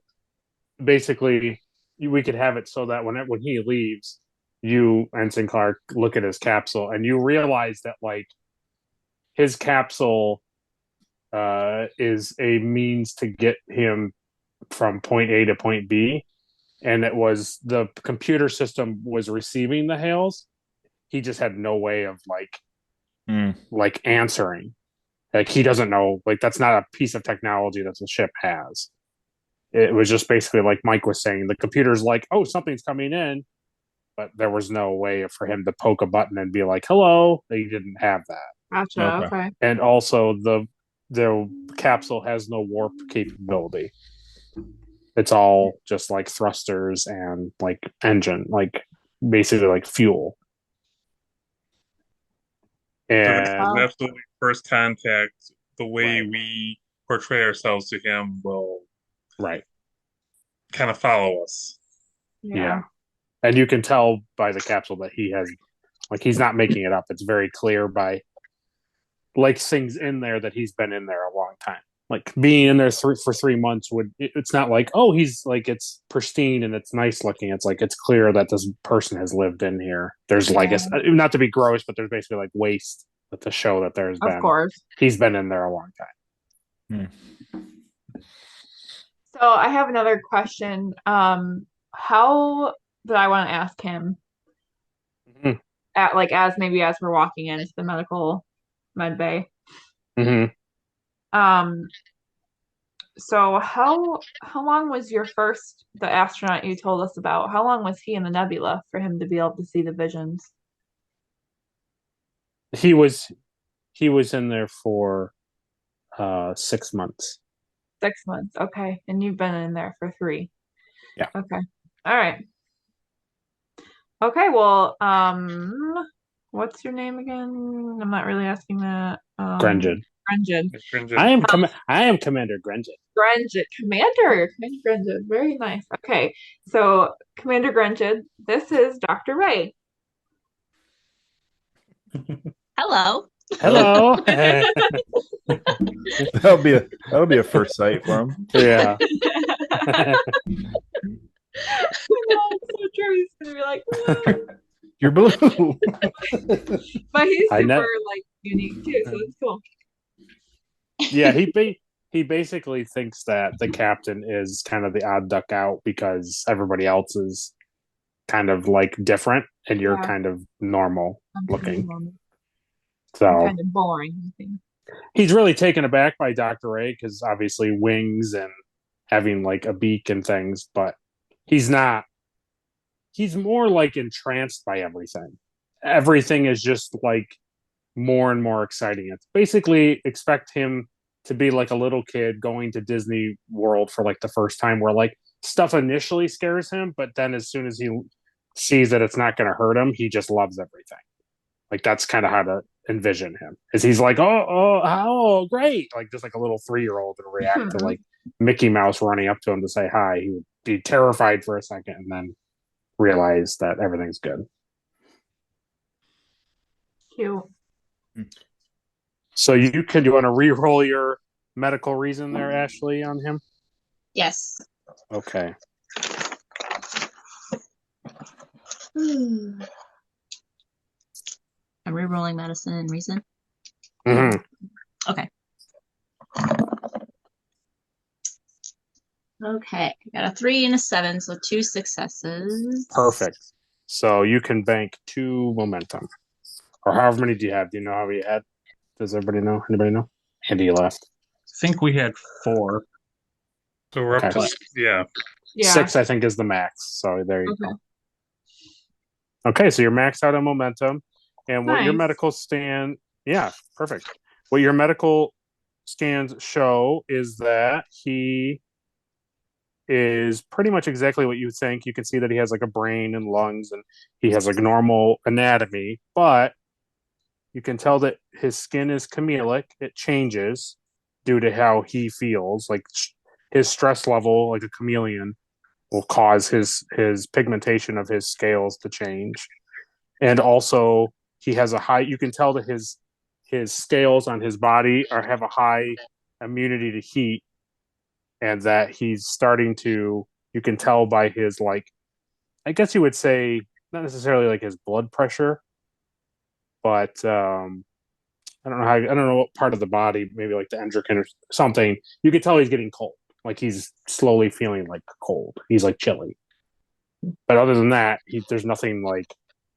basically we could have it so that when he leaves, you Ensign Clark look at his capsule and you realize that like his capsule is a means to get him from point A to point B, and it was the computer system was receiving the hails. He just had no way of like answering. Like he doesn't know. Like that's not a piece of technology that the ship has. It was just basically like Mike was saying. The computer's like, "Oh, something's coming in," but there was no way for him to poke a button and be like, "Hello." They didn't have that. Gotcha. Okay. Okay. And also the capsule has no warp capability. It's all just like thrusters and like engine, like basically like fuel. So And absolutely first contact, the way Right. we portray ourselves to him will right, kind of follow us. yeah. And you can tell by the capsule that he has, like, he's not making it up. It's very clear by like things in there that he's been in there a long time. Like being in there for 3 months it's not like, oh, he's like, it's pristine and it's nice looking. It's like, it's clear that this person has lived in here. There's like, not to be gross, but there's basically like waste to show that Of course. he's been in there a long time. So I have another question. How did I want to ask him Mhm. as we're walking into the med bay? Mm-hmm. So how long was the astronaut you told us about? How long was he in the nebula for him to be able to see the visions? He was in there for 6 months. 6 months. Okay. And you've been in there for 3. Yeah. Okay. All right. Okay, well, what's your name again? I'm not really asking that. Grenjid. Grenjid. I am Commander Grenjid. Grenjid. Commander Grenjid. Very nice. Okay, so Commander Grenjid, this is Dr. Ray. Hello. Hello. That'll be a first sight for him. Yeah. It's so true. He's gonna be like, "Whoa." You're blue. But he's I know. super unique too, so it's cool. Yeah, he basically thinks that the captain is kind of the odd duck out because everybody else is kind of like different and you're kind of normal looking. So I'm kind of boring, I think. He's really taken aback by Dr. Ray because obviously wings and having like a beak and things, but he's not. He's more like entranced by everything. Everything is just like more and more exciting. It's basically expect him to be like a little kid going to Disney World for like the first time where like stuff initially scares him, but then as soon as he sees that it's not going to hurt him, he just loves everything. Like that's kind of how to envision him. Is he's like, oh, great. Like just like a little 3-year-old and react to like Mickey Mouse running up to him to say hi. He would be terrified for a second and then realize that everything's good. Cute. So you want to re-roll your medical reason there, Ashley, on him? Yes. Okay. I'm re-rolling medicine and reason. Mm-hmm. Okay. Okay, I got a 3 and a 7, so 2 successes. Perfect. So you can bank 2 momentum. Or however many do you have? Do you know how many you had? Does everybody know? Anybody know? Andy left. I think we had 4. So we're up to, yeah. 6, I think, is the max. So there you go. Okay, so you're maxed out on momentum. And what your medical perfect. What your medical scans show is that he is pretty much exactly what you think. You can see that he has like a brain and lungs and he has like normal anatomy, but you can tell that his skin is chameleonic. It changes due to how he feels. Like his stress level, like a chameleon, will cause his pigmentation of his scales to change. And also he has a high. You can tell that his scales on his body have a high immunity to heat, and that he's starting to. You can tell by his I guess you would say not necessarily like his blood pressure, but I don't know what part of the body, maybe like the endocrine or something. You can tell he's getting cold, like he's slowly feeling like cold. He's like chilly. But other than that, there's nothing like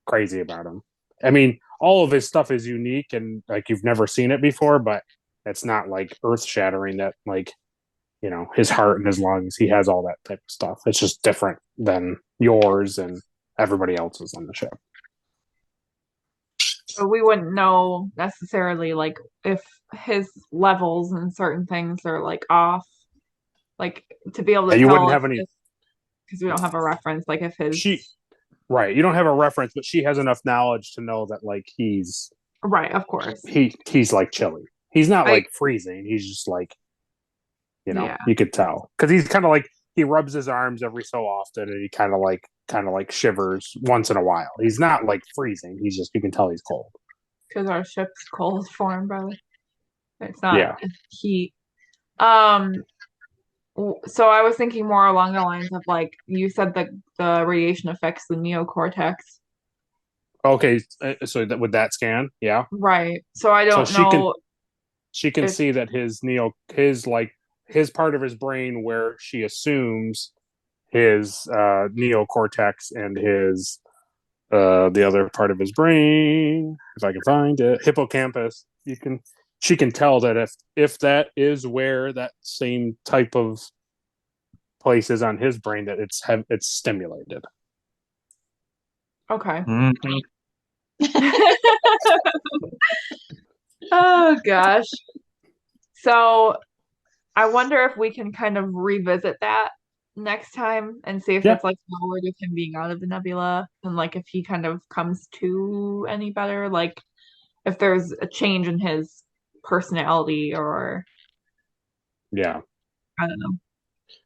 crazy about him. I mean, all of his stuff is unique and like you've never seen it before, but it's not like earth shattering that like, his heart and his lungs, he has all that type of stuff. It's just different than yours and everybody else's on the ship. So we wouldn't know necessarily like if his levels and certain things are like off, like to be able to Yeah, you tell wouldn't have any because we don't have a reference. Like if his right, you don't have a reference, but she has enough knowledge to know that like he's right, of course, he's like chilly. He's not like freezing. He's just like, you could tell because he's kind of like he rubs his arms every so often and he kind of like shivers once in a while. He's not like freezing. He's just you can tell he's cold because our ship's cold for him, brother. It's not heat. So I was thinking more along the lines of like you said the radiation affects the neocortex. Okay, so with that scan, yeah, right. So I don't know. She can see that his part of his brain where she assumes his neocortex and his the other part of his brain, if I can find it, hippocampus. She can tell that if that is where that same type of place is on his brain, that it's stimulated. Okay. Mhm. Oh gosh. So I wonder if we can kind of revisit that next time and see if it's like forward with him being out of the nebula and like if he kind of comes to any better, like if there's a change in his personality or I don't know.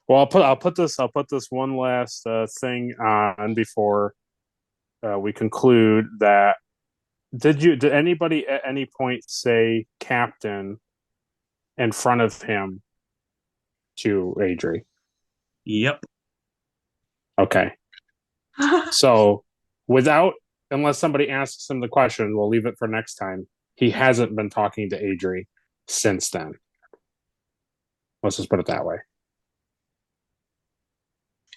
Well, I'll put this one last thing on before we conclude. That did anybody at any point say captain in front of him to Adri? Yep. Okay. So unless somebody asks him the question, we'll leave it for next time. He hasn't been talking to Adri since then. Let's just put it that way.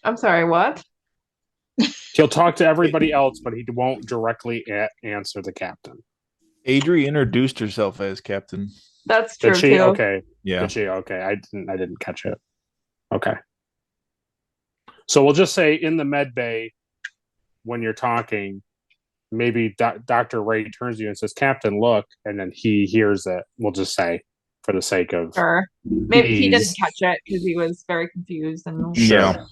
I'm sorry, what? He'll talk to everybody else, but he won't directly answer the captain. Adri introduced herself as captain. That's true. Did she? Too. Okay. Yeah. Did she? Okay. I didn't catch it. Okay. So we'll just say in the med bay when you're talking, maybe Dr. Ray turns to you and says, "Captain, look," and then he hears it. We'll just say, for the sake of sure. Maybe he didn't catch it because he was very confused and yeah.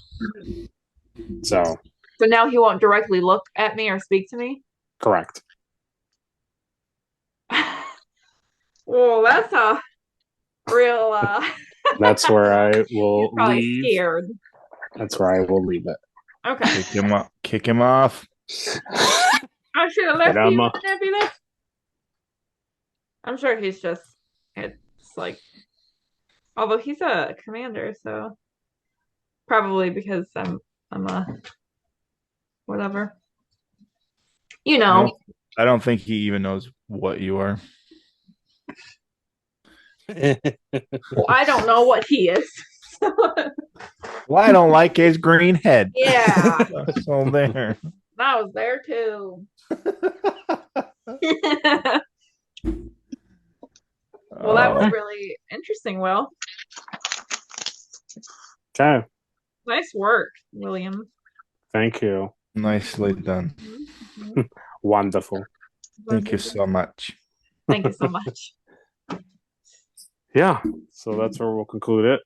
So now he won't directly look at me or speak to me. Correct. Well, that's a real. That's where I will leave. Scared. That's where I will leave it. Okay. Kick him off. I should have left you with the nebula. I'm sure it's like, although he's a commander, so probably because I'm a whatever. I don't think he even knows what you are. Well, I don't know what he is. Well, I don't like his green head. Yeah. So there. I was there too. Well, that was really interesting, Will. Okay. Nice work, William. Thank you. Nicely done. Wonderful. Thank you so much. Thank you so much. Yeah. So that's where we'll conclude it.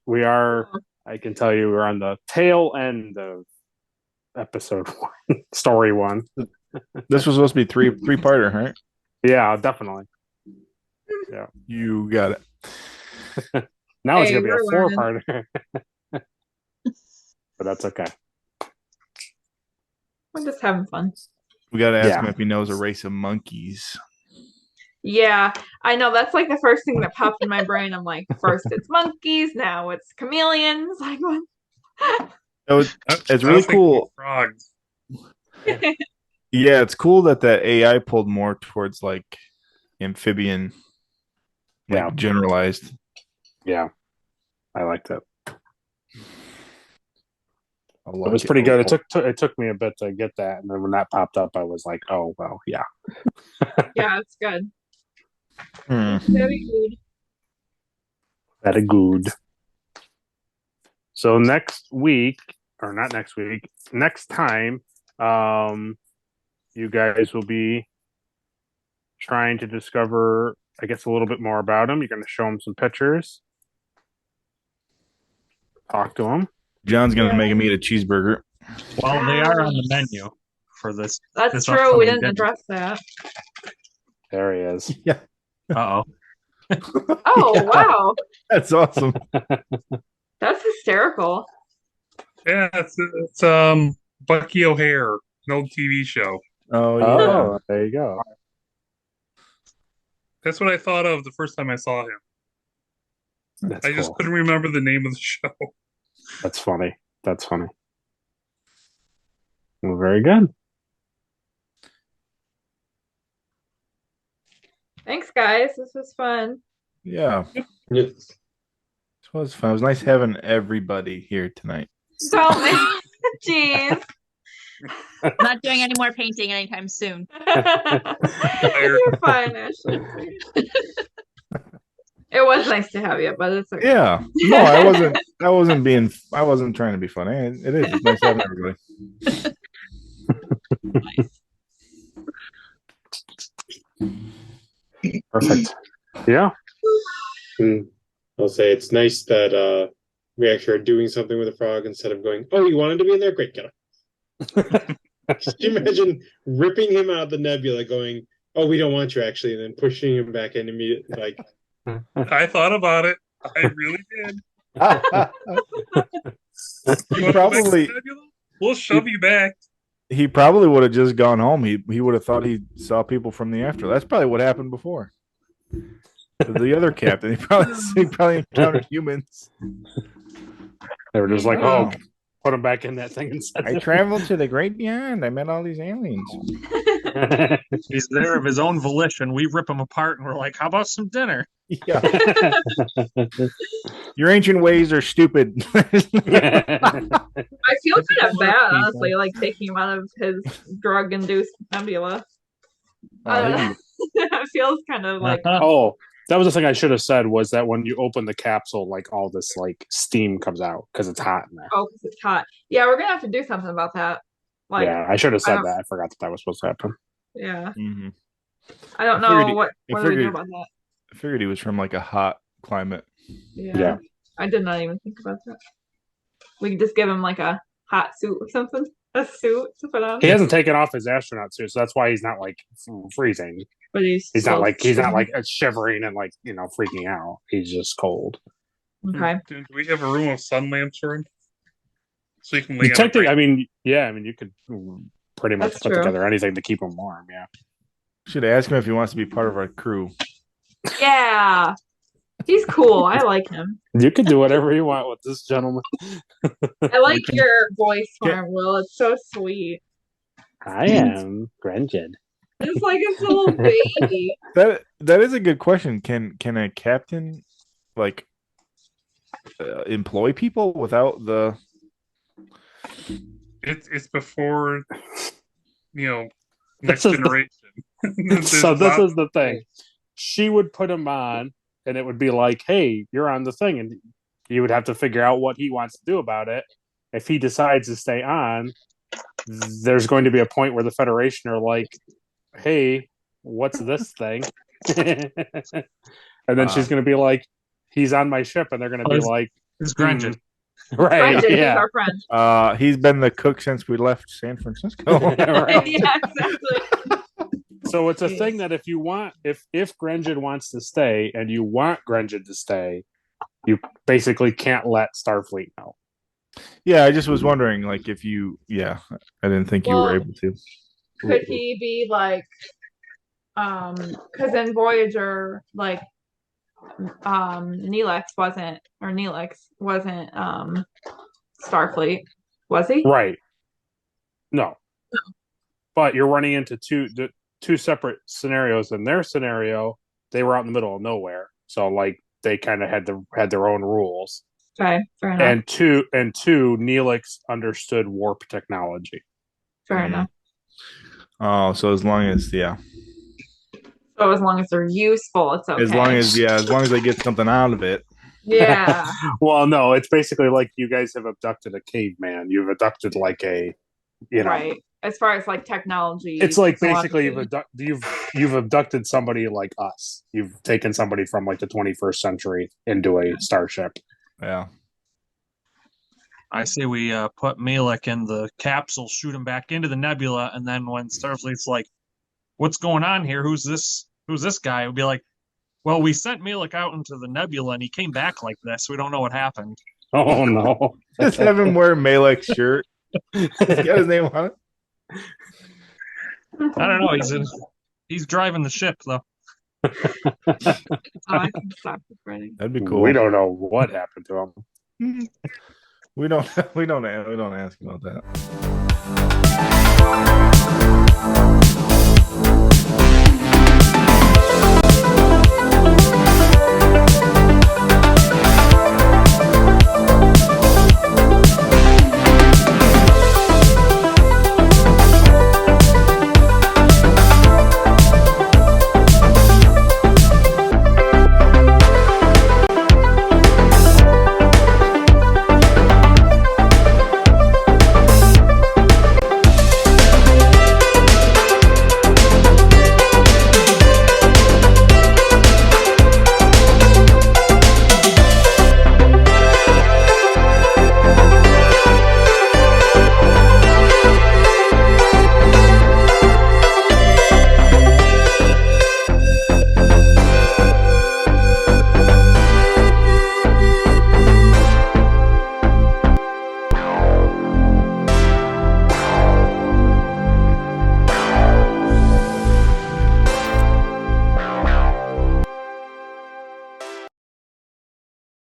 I can tell you we're on the tail end of episode 1, story 1. This was supposed to be three-parter, right? Yeah, definitely. Yeah. You got it. Now it's gonna be a 4-parter. But that's okay. We're just having fun. We got to ask Yeah. him if he knows a race of monkeys. Yeah, I know. That's like the first thing that popped in my brain. I'm like, first it's monkeys, now it's chameleons. Like, what? It's I really was thinking cool. frogs. Yeah, it's cool that AI pulled more towards like amphibian, like Yeah. generalized. Yeah. I liked it. I It like was pretty good. Oh, It took me a bit to get that, and then when that popped up, I was like, "Oh well, yeah, Yeah, it's good. hmm. It's very good. very good." So next week, or not next week, next time, you guys will be trying to discover, I guess, a little bit more about him. You're going to show him some pictures, talk to him. John's gonna make him eat a cheeseburger. Well, they are on the menu for this. That's this true. We upcoming didn't dinner. address that. There he is. Yeah, Uh-oh. Oh, Yeah. wow. That's awesome. That's hysterical. Yeah, it's Bucky O'Hare, an old TV show. Oh yeah. Oh, there you go. That's what I thought of the first time I saw him. That's I just cool. couldn't remember the name of the show. That's funny. That's funny. Well, very good. Thanks, guys. This was fun. Yeah. Yes. This was fun. It was nice having everybody here tonight. Don't make. Jeez. I'm not doing any more painting anytime soon. You're fine, Ashley. It was nice to have you, but it's okay. Yeah. No, I wasn't. I wasn't trying to be funny. It is. It's nice having everybody. Perfect. Yeah. I'll say it's nice that we actually are doing something with a frog instead of going, "Oh, you wanted to be in there? Great, get him." Just imagine ripping him out of the nebula, going, "Oh, we don't want you," actually, and then pushing him back in immediately. Like, I thought about it. I really did. You want to go back to Probably. the nebula? We'll shove you back. He probably would have just gone home. He would have thought he saw people from the after. That's probably what happened before. The other captain, he probably encountered humans. They were just like, Wow. "Oh, put him back in that thing instead." I traveled to the great beyond. I met all these aliens. He's there of his own volition. We rip him apart, and we're like, "How about some dinner?" Yeah. Your ancient ways are stupid. I feel kind of bad, honestly, like taking him out of his drug-induced nebula. I don't know. It feels kind of like Oh, that was the thing I should have said, was that when you open the capsule, like all this like steam comes out because it's hot in there. oh, because it's hot. Yeah, we're gonna have to do something about that. Like, Yeah, I should have said don't- that. I forgot that was supposed to happen. yeah, Mhm. I don't I figured know what I do we do figured- about that. I figured he was from like a hot climate. Yeah. I did not even think about that. We could just give him like a hot suit or something, a suit to put on. He hasn't taken off his astronaut suit, so that's why he's not like freezing. But he's not like shivering and like freaking out. He's just cold. okay. Do we have a room of sun lamps for him? So you can lay on a Technically, break? you could pretty much That's put true. together anything to keep him warm. Yeah. Should ask him if he wants to be part of our crew. Yeah, he's cool. I like him. You can do whatever you want with this gentleman. I like your voice for him, Will. It's so sweet. I am Grenjid. It's like a little baby. That is a good question. Can a captain like employ people without the? It's before, next This is the- generation. So this is the thing. She would put him on, and it would be like, "Hey, you're on the thing," and you would have to figure out what he wants to do about it. If he decides to stay on, there's going to be a point where the Federation are like, "Hey, what's this thing?" And then she's going to be like, "He's on my ship," and they're going to be like, It's Grenjin. "Right, Brendan, he's yeah." our friend. He's been the cook since we left San Francisco. Right. Yeah, exactly. So it's a thing that if Grenjin wants to stay and you want Grenjin to stay, you basically can't let Starfleet know. Yeah, I just was wondering, like, if you, I didn't think you were Well, able to. could he be like, because in Voyager, like, Neelix wasn't Starfleet, was he? Right. No. But you're running into two separate scenarios. In their scenario, they were out in the middle of nowhere, so like they kind of had their own rules. Okay, fair enough. And two, Neelix understood warp technology. Fair enough. Oh, so as long as So as long as they're useful, it's okay. as long as they get something out of it. Yeah. Well, no, it's basically like you guys have abducted a caveman. You've abducted like a, right. As far as like technology, it's like basically you've abducted somebody like us. You've taken somebody from like the 21st century into a starship. Yeah. I say we put Malek in the capsule, shoot him back into the nebula, and then when Starfleet's like, "What's going on here? Who's this guy?" It would be like, "Well, we sent Malek out into the nebula, and he came back like this. We don't know what happened." Oh no! Just have him wear Malek's shirt. He's got his name on it. I don't know. He's driving the ship though. I can stop recording. That'd be cool. We don't know what happened to him. We don't ask about that.